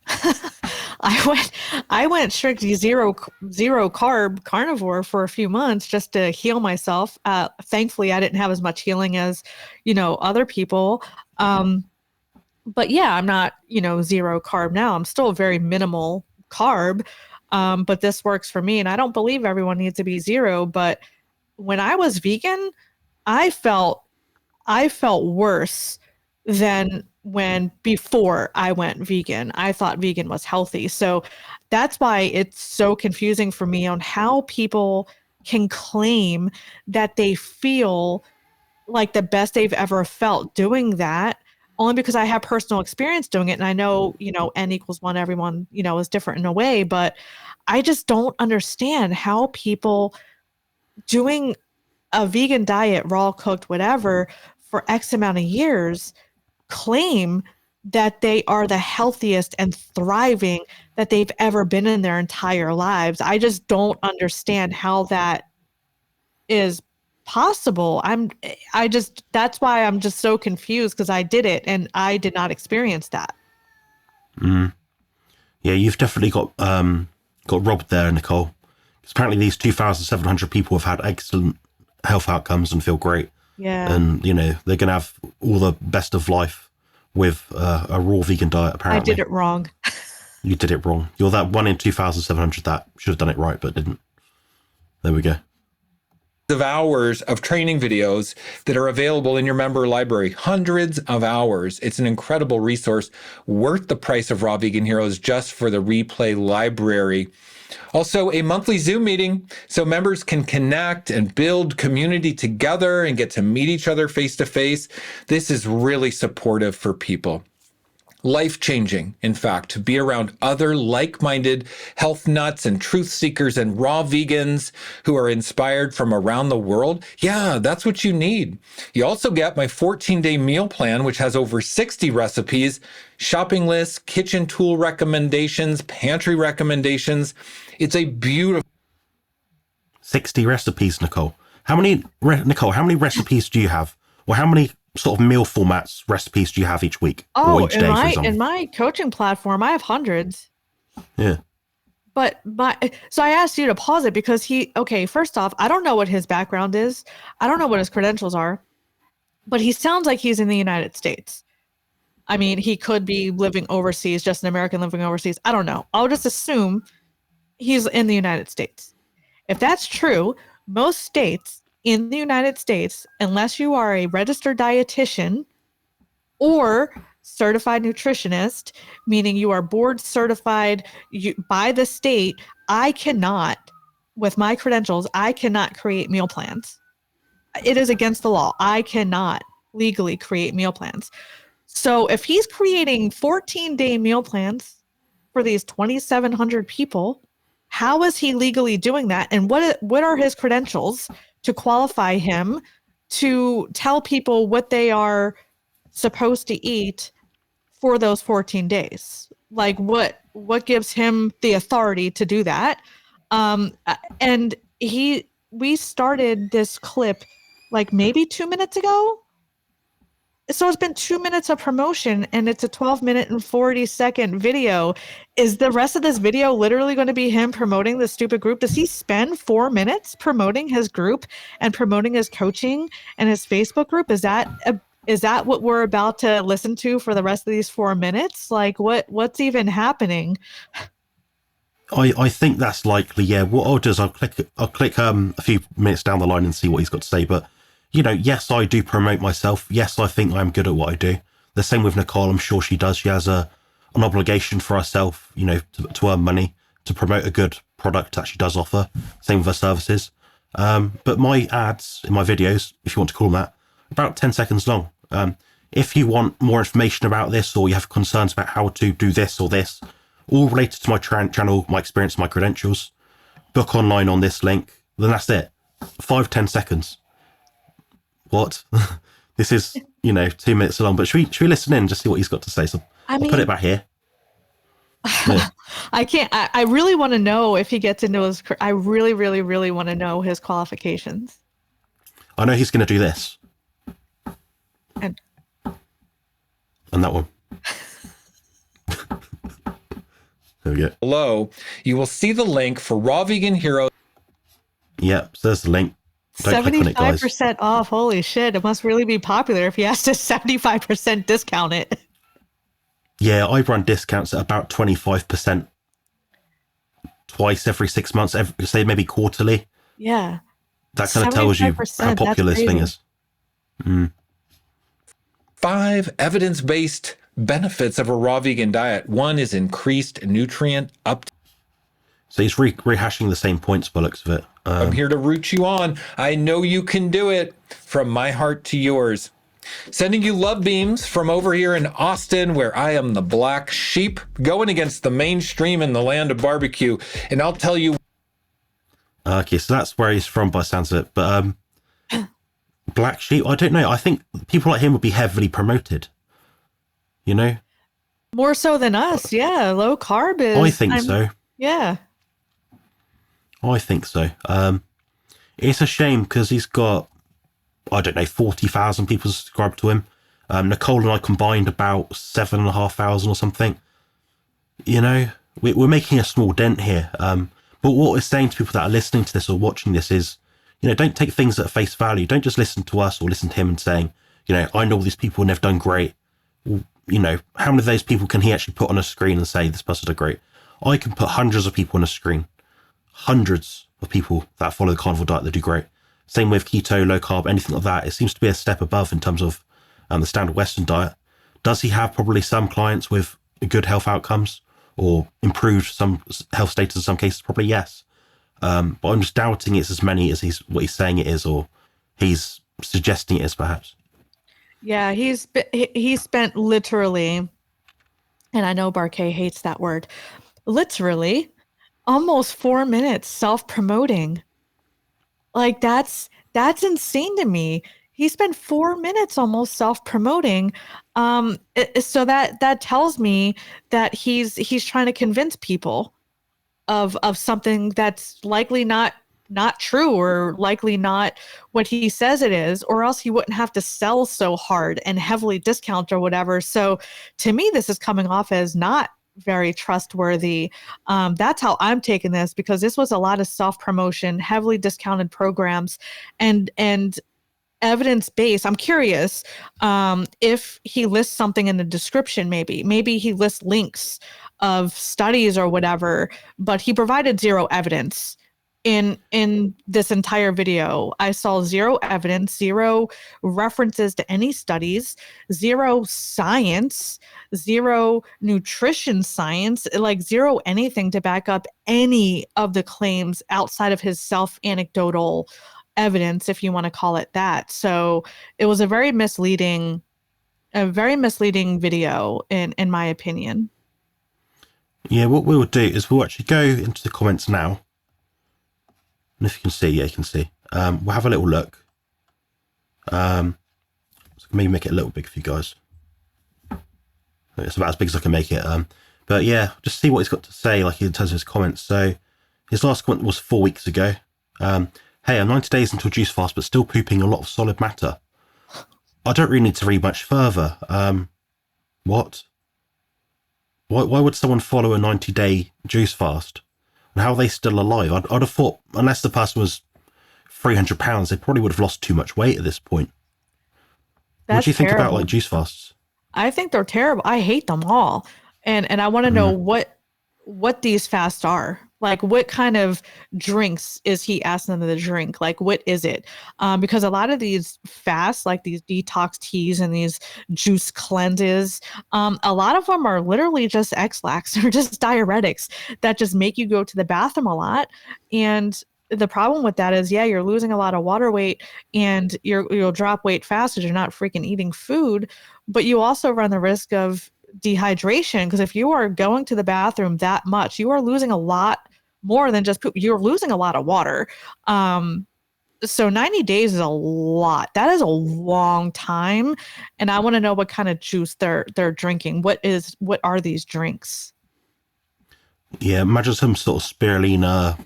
[SPEAKER 1] I went strictly zero carb carnivore for a few months just to heal myself. Thankfully, I didn't have as much healing as, other people. But yeah, I'm not, zero carb now. I'm still very minimal carb. But this works for me. And I don't believe everyone needs to be zero. But when I was vegan, I felt worse than before I went vegan. I thought vegan was healthy. So that's why it's so confusing for me on how people can claim that they feel like the best they've ever felt doing that, only because I have personal experience doing it. And I know, N equals one, everyone, is different in a way, but I just don't understand how people doing a vegan diet, raw, cooked, whatever, for X amount of years claim that they are the healthiest and thriving that they've ever been in their entire lives. I just don't understand how that is possible. That's why I'm just so confused, because I did it and I did not experience that.
[SPEAKER 2] Yeah, you've definitely got robbed there, Nicole. Because apparently these 2,700 people have had excellent health outcomes and feel great.
[SPEAKER 1] Yeah.
[SPEAKER 2] And, they're going to have all the best of life with a raw vegan diet, apparently.
[SPEAKER 1] I did it wrong.
[SPEAKER 2] You did it wrong. You're that 1 in 2,700 that should have done it right, but didn't. There we go.
[SPEAKER 4] of hours of training videos that are available in your member library. Hundreds of hours. It's an incredible resource, worth the price of Raw Vegan Heroes just for the replay library. Also, a monthly Zoom meeting so members can connect and build community together and get to meet each other face to face. This is really supportive for people. Life-changing, in fact, to be around other like-minded health nuts and truth seekers and raw vegans who are inspired from around the world. Yeah, that's what you need. You also get my 14-day meal plan, which has over 60 recipes, shopping lists, kitchen tool recommendations, pantry recommendations. It's a beautiful
[SPEAKER 2] 60 recipes, Nicole. How many recipes do you have? Or how many sort of meal formats recipes do you have each week?
[SPEAKER 1] Oh,
[SPEAKER 2] or each day, for example?
[SPEAKER 1] in my coaching platform, I have hundreds.
[SPEAKER 2] Yeah.
[SPEAKER 1] But so I asked you to pause it because first off, I don't know what his background is. I don't know what his credentials are, but he sounds like he's in the United States. I mean, he could be living overseas, just an American living overseas. I don't know. I'll just assume he's in the United States. If that's true, most states in the United States, unless you are a registered dietitian or certified nutritionist, meaning you are board certified by the state, I cannot, with my credentials, I cannot create meal plans. It is against the law. I cannot legally create meal plans. So if he's creating 14-day meal plans for these 2,700 people, how is he legally doing that? And what are his credentials to qualify him to tell people what they are supposed to eat for those 14 days? Like what gives him the authority to do that? And we started this clip like maybe 2 minutes ago. So it's been 2 minutes of promotion and it's a 12-minute and 40-second video. Is the rest of this video literally going to be him promoting the stupid group? Does he spend 4 minutes promoting his group and promoting his coaching and his Facebook group? Is that what we're about to listen to for the rest of these 4 minutes? Like what's even happening?
[SPEAKER 2] I think that's likely, yeah. What I'll do is I'll click a few minutes down the line and see what he's got to say, but yes, I do promote myself. Yes, I think I'm good at what I do. The same with Nicole. I'm sure she does. She has an obligation for herself, to earn money, to promote a good product that she does offer. Same with her services. But my ads in my videos, if you want to call them that, about 10 seconds long. If you want more information about this, or you have concerns about how to do this or this, all related to my channel, my experience, my credentials, book online on this link, then that's it. 5-10 seconds. What? This is, 2 minutes long, but should we listen in and just see what he's got to say? So I'll put it back here. Yeah.
[SPEAKER 1] I can't, I really want to know if he gets into I really, really, really want to know his qualifications.
[SPEAKER 2] I know he's going to do this.
[SPEAKER 1] And
[SPEAKER 2] that one. There we go.
[SPEAKER 4] below, you will see the link for Raw Vegan Heroes.
[SPEAKER 2] Yep, so there's the link. Don't click on it, guys.
[SPEAKER 1] 75% off. Holy shit. It must really be popular if he has to 75% discount it.
[SPEAKER 2] Yeah, I run discounts at about 25%. Twice every 6 months, say maybe quarterly.
[SPEAKER 1] Yeah.
[SPEAKER 2] That kind of tells you how popular this thing is.
[SPEAKER 4] 5 evidence-based benefits of a raw vegan diet. One is increased nutrient uptake.
[SPEAKER 2] So he's rehashing the same points by the looks of it.
[SPEAKER 4] I'm here to root you on. I know you can do it. From my heart to yours. Sending you love beams from over here in Austin, where I am the black sheep, going against the mainstream in the land of barbecue. And I'll tell you.
[SPEAKER 2] Okay, so that's where he's from by the sounds of it. But black sheep, I don't know. I think people like him would be heavily promoted.
[SPEAKER 1] More so than us. Yeah. Low carb is.
[SPEAKER 2] I think so.
[SPEAKER 1] Yeah.
[SPEAKER 2] I think so. It's a shame because he's got, 40,000 people subscribed to him. Nicole and I combined about 7,500 or something. We're making a small dent here. But what we're saying to people that are listening to this or watching this is, don't take things at face value. Don't just listen to us or listen to him and saying, I know all these people and they've done great. How many of those people can he actually put on a screen and say this person did great? I can put hundreds of people on a screen. Hundreds of people that follow the carnivore diet that do great. Same with keto, low carb, anything like that. It seems to be a step above in terms of the standard Western diet. Does he have probably some clients with good health outcomes or improved some health status in some cases? Probably yes. But I'm just doubting it's as many as what he's saying it is, or he's suggesting it is, perhaps.
[SPEAKER 1] Yeah, he spent literally, and I know Barkay hates that word, literally almost 4 minutes self-promoting. Like that's insane to me. He spent 4 minutes almost self-promoting. So that tells me that he's trying to convince people of something that's likely not true, or likely not what he says it is, or else he wouldn't have to sell so hard and heavily discount or whatever. So to me, this is coming off as not very trustworthy. That's how I'm taking this, because this was a lot of self-promotion, heavily discounted programs, and evidence-based. I'm curious if he lists something in the description. Maybe he lists links of studies or whatever, but he provided zero evidence in this entire video. I saw zero evidence, zero references to any studies, zero science, zero nutrition science, like zero anything to back up any of the claims outside of his self-anecdotal evidence, if you want to call it that. So it was a very misleading video in my opinion.
[SPEAKER 2] Yeah, what we will do is we'll actually go into the comments now. And if you can see, yeah, you can see. We'll have a little look. So maybe make it a little big for you guys. It's about as big as I can make it. But yeah, just see what he's got to say, like in terms of his comments. So his last comment was 4 weeks ago. Hey, I'm 90 days until juice fast, but still pooping a lot of solid matter. I don't really need to read much further. What? Why would someone follow a 90-day juice fast? And how are they still alive? I'd have thought, unless the person was 300 pounds, they probably would have lost too much weight at this point. What do you think about like juice fasts?
[SPEAKER 1] I think they're terrible. I hate them all. And I want to know what these fasts are. Like, what kind of drinks is he asking them to drink? Like, what is it? Because a lot of these fasts, like these detox teas and these juice cleanses, a lot of them are literally just X-lax or just diuretics that just make you go to the bathroom a lot. And the problem with that is, yeah, you're losing a lot of water weight, and you'll drop weight fast because you're not freaking eating food, but you also run the risk of dehydration, because if you are going to the bathroom that much, you are losing a lot more than just poop. You're losing a lot of water. So 90 days is a lot. That is a long time. And I want to know what kind of juice they're drinking. What are these drinks?
[SPEAKER 2] Yeah, imagine some sort of spirulina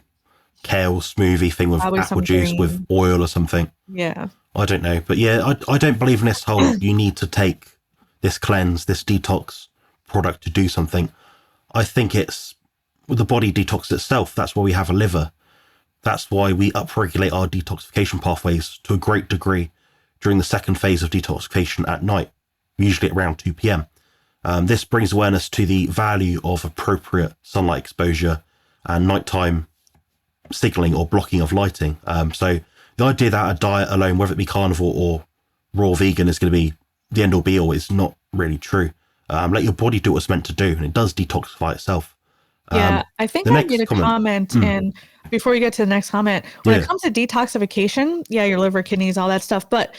[SPEAKER 2] kale smoothie thing with
[SPEAKER 1] Probably
[SPEAKER 2] apple juice
[SPEAKER 1] green
[SPEAKER 2] with oil or something.
[SPEAKER 1] Yeah.
[SPEAKER 2] I don't know. But yeah, I don't believe in this whole you need to take this cleanse, this detox product to do something. I think it's the body detox itself. That's why we have a liver. That's why we upregulate our detoxification pathways to a great degree during the second phase of detoxification at night, usually at around 2 p.m. This brings awareness to the value of appropriate sunlight exposure and nighttime signaling or blocking of lighting. So the idea that a diet alone, whether it be carnivore or raw vegan, is going to be the end all be all is not really true. Let your body do what it's meant to do, and it does detoxify itself.
[SPEAKER 1] Yeah, I think I get a comment. And before you get to the next comment, when it comes to detoxification, yeah, your liver, kidneys, all that stuff, but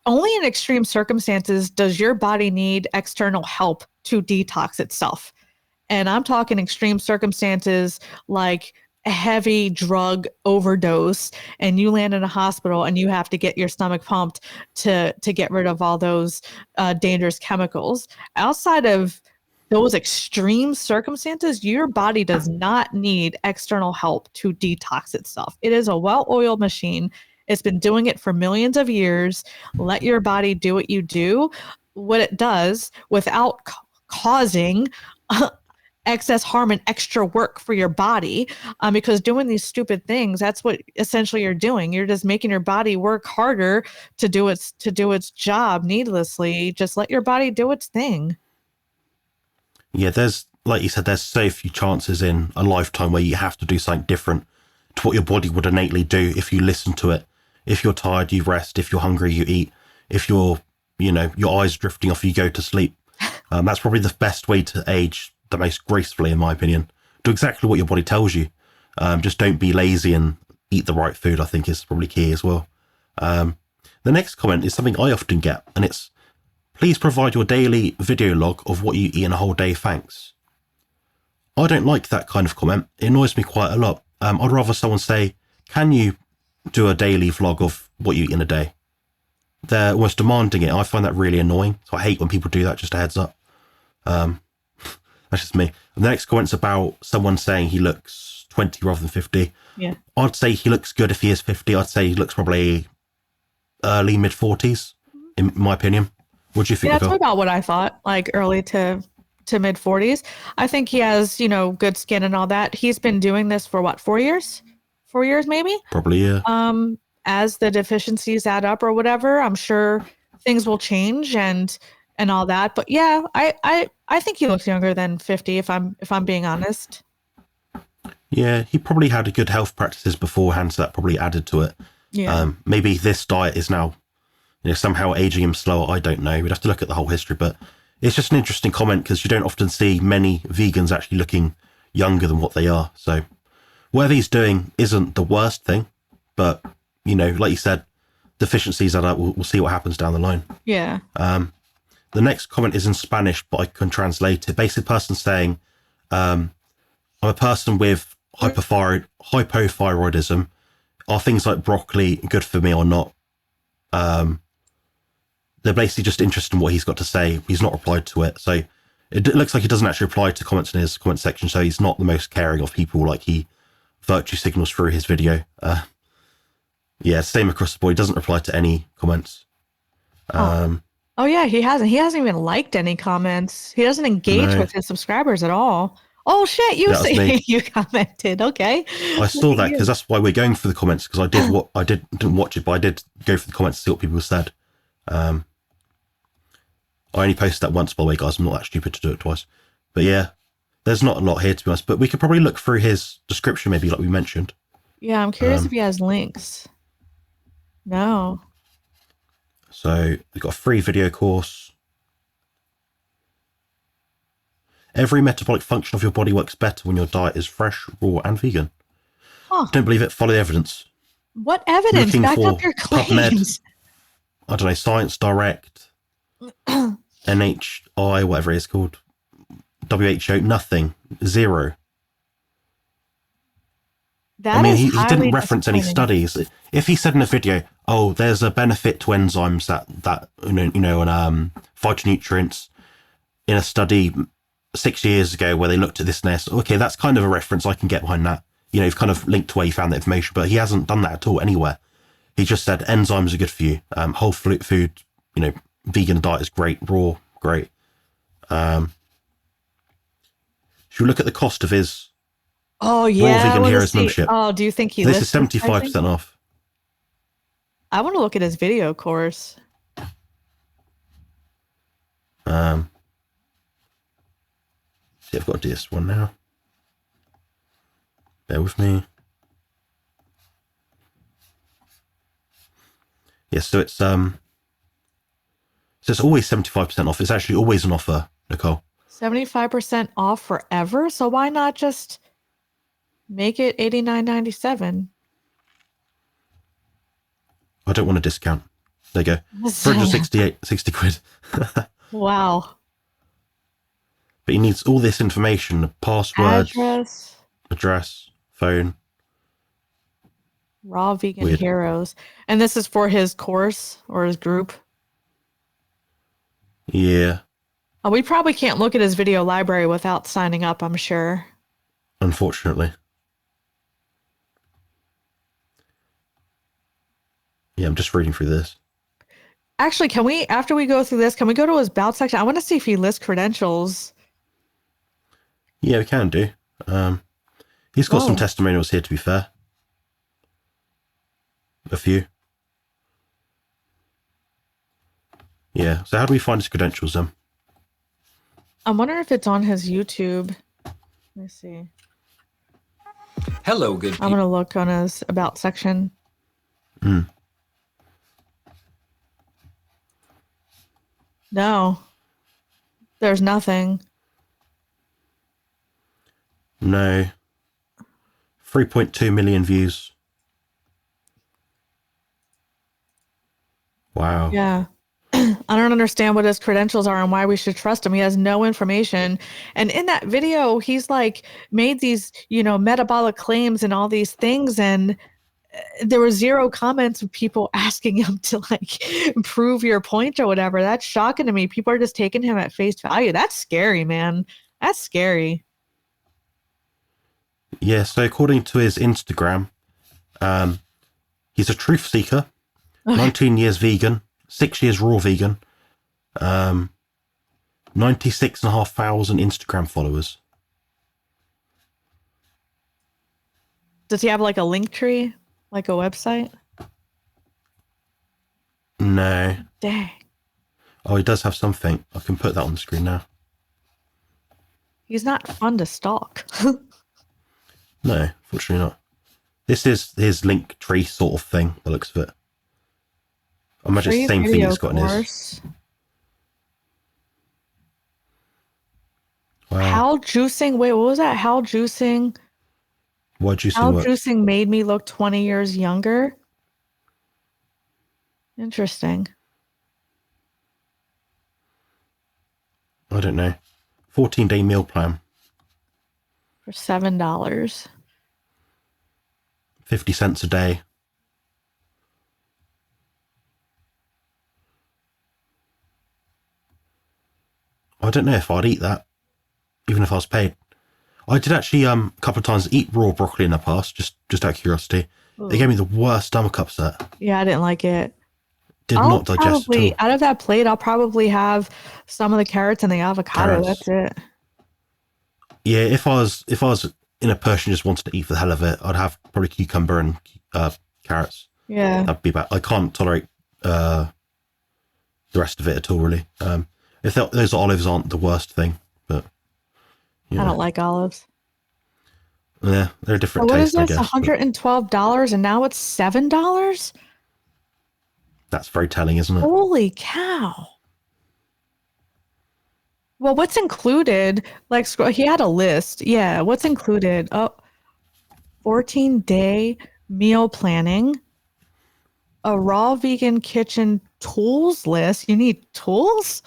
[SPEAKER 1] only in extreme circumstances does your body need external help to detox itself. And I'm talking extreme circumstances like a heavy drug overdose, and you land in a hospital and you have to get your stomach pumped to get rid of all those dangerous chemicals. Outside of those extreme circumstances, your body does not need external help to detox itself. It is a well-oiled machine. It's been doing it for millions of years. Let your body do what you do, what it does, without causing excess harm and extra work for your body, because doing these stupid things, that's what essentially you're doing. You're just making your body work harder to do its job needlessly. Just let your body do its thing.
[SPEAKER 2] Yeah, there's, like you said, there's so few chances in a lifetime where you have to do something different to what your body would innately do if you listen to it If you're tired, you rest. If you're hungry, you eat. If you're, your eyes drifting off, you go to sleep. That's probably the best way to age the most gracefully, in my opinion. Do exactly what your body tells you. Just don't be lazy and eat the right food, I think is probably key as well. The next comment is something I often get, and it's, please provide your daily video log of what you eat in a whole day, thanks. I don't like that kind of comment. It annoys me quite a lot. I'd rather someone say, can you do a daily vlog of what you eat in a day? They're almost demanding it. I find that really annoying. So I hate when people do that, just a heads up. That's just me. And the next comment's about someone saying he looks 20 rather than 50.
[SPEAKER 1] Yeah.
[SPEAKER 2] I'd say he looks good if he is 50. I'd say he looks probably early, mid-40s, in my opinion. What do you think?
[SPEAKER 1] Yeah, that's about what I thought, like early to mid 40s. I think he has, good skin and all that. He's been doing this for what, 4 years? 4 years, maybe?
[SPEAKER 2] Probably, yeah.
[SPEAKER 1] As the deficiencies add up or whatever, I'm sure things will change and all that. But yeah, I think he looks younger than 50 if I'm being honest.
[SPEAKER 2] Yeah, he probably had a good health practices beforehand, so that probably added to it.
[SPEAKER 1] Yeah.
[SPEAKER 2] Maybe this diet is now, somehow aging him slower. I don't know. We'd have to look at the whole history, but it's just an interesting comment because you don't often see many vegans actually looking younger than what they are. So whatever he's doing isn't the worst thing, but like you said, deficiencies add up. We'll see what happens down the line.
[SPEAKER 1] Yeah.
[SPEAKER 2] The next comment is in Spanish, but I can translate it. Basically, the person saying, I'm a person with hypothyroidism. Are things like broccoli good for me or not? They're basically just interested in what he's got to say. He's not replied to it. So it looks like he doesn't actually reply to comments in his comment section. So he's not the most caring of people. Like he virtue signals through his video. Yeah, same across the board. He doesn't reply to any comments.
[SPEAKER 1] Oh yeah, he hasn't even liked any comments. He doesn't engage with his subscribers at all. Oh shit, you commented. Okay.
[SPEAKER 2] I saw that because that's why we're going for the comments, because I didn't watch it, but I did go for the comments to see what people said. I only posted that once, by the way, guys. I'm not that stupid to do it twice. But yeah, there's not a lot here, to be honest. But we could probably look through his description, maybe, like we mentioned.
[SPEAKER 1] Yeah, I'm curious if he has links. No.
[SPEAKER 2] So we've got a free video course. Every metabolic function of your body works better when your diet is fresh, raw, and vegan.
[SPEAKER 1] Huh.
[SPEAKER 2] Don't believe it? Follow the evidence.
[SPEAKER 1] What evidence? Back up your claims.
[SPEAKER 2] PubMed, I don't know, Science Direct, NHI, whatever it is called, WHO, nothing, zero. He didn't reference any studies. If he said in a video, oh, there's a benefit to enzymes that and phytonutrients in a study 6 years ago where they looked at this and this, okay, that's kind of a reference. I can get behind that. You've kind of linked to where he found that information, but he hasn't done that at all anywhere. He just said enzymes are good for you. Whole food, vegan diet is great. Raw, great. Should we look at the cost of his Raw Vegan Heroes membership?
[SPEAKER 1] Oh, do you think
[SPEAKER 2] this is 75% off?
[SPEAKER 1] I want to look at his video course.
[SPEAKER 2] See, I've got to do this one now. Bear with me. Yes, so it's always 75% off. It's actually always an offer, Nicole.
[SPEAKER 1] 75% off forever? So why not just make it $89.97?
[SPEAKER 2] I don't want a discount. There you go. 360 quid.
[SPEAKER 1] Wow.
[SPEAKER 2] But he needs all this information: password, address, phone.
[SPEAKER 1] Raw Vegan Heroes. And this is for his course or his group?
[SPEAKER 2] Yeah.
[SPEAKER 1] Oh, we probably can't look at his video library without signing up, I'm sure.
[SPEAKER 2] Unfortunately. Yeah, I'm just reading through this.
[SPEAKER 1] Actually, after we go through this, can we go to his about section? I want to see if he lists credentials.
[SPEAKER 2] Yeah, we can do. He's got some testimonials here, to be fair. A few. Yeah, so how do we find his credentials then?
[SPEAKER 1] I'm wondering if it's on his YouTube. Let me see.
[SPEAKER 4] Hello, good people.
[SPEAKER 1] I'm going to look on his about section. No, there's nothing.
[SPEAKER 2] No. 3.2 million views. Wow.
[SPEAKER 1] Yeah. I don't understand what his credentials are and why we should trust him. He has no information. And in that video, he's like made these, metabolic claims and all these things. And there were zero comments of people asking him to like prove your point or whatever. That's shocking to me. People are just taking him at face value. That's scary, man. That's scary.
[SPEAKER 2] Yeah, so according to his Instagram, he's a truth seeker, 19 years vegan, 6 years raw vegan, 96,500 Instagram followers.
[SPEAKER 1] Does he have like a link tree, like a website?
[SPEAKER 2] No.
[SPEAKER 1] Dang.
[SPEAKER 2] Oh, he does have something. I can put that on the screen now.
[SPEAKER 1] He's not fun to stalk.
[SPEAKER 2] No, fortunately not. This is his link tree sort of thing, the looks of it. I imagine it's the same thing he's got in his. Wow.
[SPEAKER 1] How juicing? Wait, what was that? How juicing?
[SPEAKER 2] Why juicing
[SPEAKER 1] How
[SPEAKER 2] work?
[SPEAKER 1] juicing made me look 20 years younger? Interesting.
[SPEAKER 2] I don't know. 14-day meal plan.
[SPEAKER 1] For $7.
[SPEAKER 2] 50 cents a day. I don't know if I'd eat that, even if I was paid. I did actually a couple of times eat raw broccoli in the past, just out of curiosity.
[SPEAKER 1] Ooh.
[SPEAKER 2] It gave me the worst stomach upset.
[SPEAKER 1] Yeah, I didn't like it.
[SPEAKER 2] Did not digest at all.
[SPEAKER 1] Out of that plate, I'll probably have some of the carrots and the avocado.
[SPEAKER 2] Carrots.
[SPEAKER 1] That's it.
[SPEAKER 2] Yeah, if I was in a person who just wanted to eat for the hell of it, I'd have probably cucumber and carrots.
[SPEAKER 1] Yeah.
[SPEAKER 2] That'd be bad. I can't tolerate the rest of it at all, really. If those olives aren't the worst thing, but
[SPEAKER 1] I don't like olives.
[SPEAKER 2] Yeah, they're a different
[SPEAKER 1] What is
[SPEAKER 2] taste, I
[SPEAKER 1] this?
[SPEAKER 2] guess. but
[SPEAKER 1] $112 and now it's $7?
[SPEAKER 2] That's very telling, isn't it?
[SPEAKER 1] Holy cow. Well, what's included? Like, he had a list. Yeah, what's included? Oh, 14-day meal planning, a raw vegan kitchen tools list. You need tools?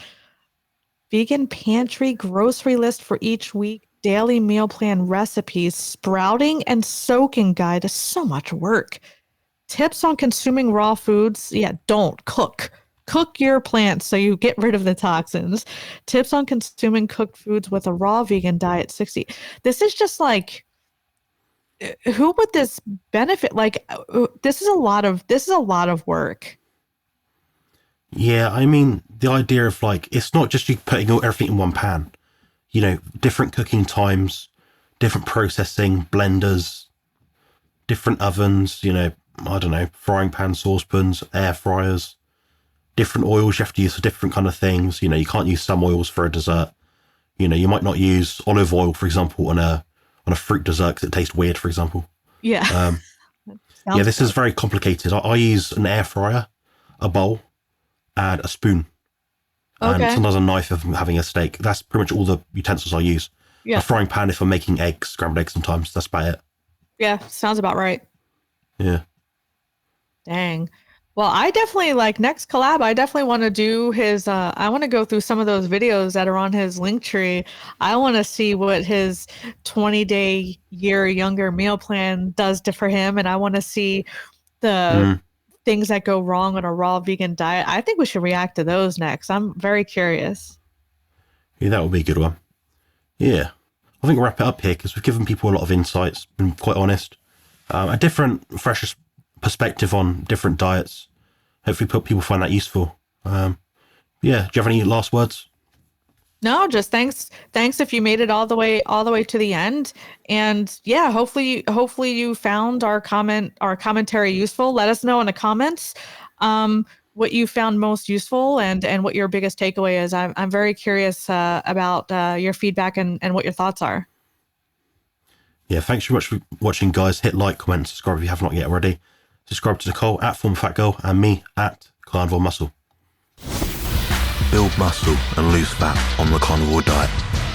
[SPEAKER 1] Vegan pantry grocery list for each week, daily meal plan recipes, sprouting and soaking guide. Is so much work. Tips on consuming raw foods. Yeah, don't cook. Cook your plants so you get rid of the toxins. Tips on consuming cooked foods with a raw vegan diet 60. This is just like, who would this benefit? Like, this is a lot of work.
[SPEAKER 2] Yeah, I mean, the idea of like, it's not just you putting everything in one pan. You know, different cooking times, different processing, blenders, different ovens, you know, I don't know, frying pan, saucepans, air fryers, different oils you have to use for different kind of things. You know, you can't use some oils for a dessert. You know, you might not use olive oil, for example, on a fruit dessert because it tastes weird, for example.
[SPEAKER 1] Yeah.
[SPEAKER 2] Yeah, this is very complicated. I use an air fryer, a bowl, and a spoon. And sometimes a knife if I'm having a steak. That's pretty much all the utensils I use.
[SPEAKER 1] Yeah.
[SPEAKER 2] A frying pan if I'm making eggs, scrambled eggs sometimes. That's about it.
[SPEAKER 1] Yeah, sounds about right.
[SPEAKER 2] Yeah.
[SPEAKER 1] Dang. Well, I definitely next collab. I definitely want to do his. I want to go through some of those videos that are on his link tree. I want to see what his 20-day year younger meal plan does for him, and I want to see the things that go wrong on a raw vegan diet. I think we should react to those next. I'm very curious.
[SPEAKER 2] Yeah, that would be a good one. Yeah. I think we'll wrap it up here because we've given people a lot of insights, been quite honest. A different, fresh perspective on different diets. Hopefully people find that useful. Yeah. Do you have any last words?
[SPEAKER 1] No, just thanks if you made it all the way to the end. And yeah, hopefully you found our commentary useful. Let us know in the comments what you found most useful and what your biggest takeaway is. I'm very curious about your feedback and what your thoughts are.
[SPEAKER 2] Yeah, thanks very much for watching, guys. Hit like, comment, and subscribe if you have not yet already. Subscribe to Nicole at Former Fat Girl and me at Carnivore Muscle.
[SPEAKER 5] build muscle and lose fat on the carnivore diet.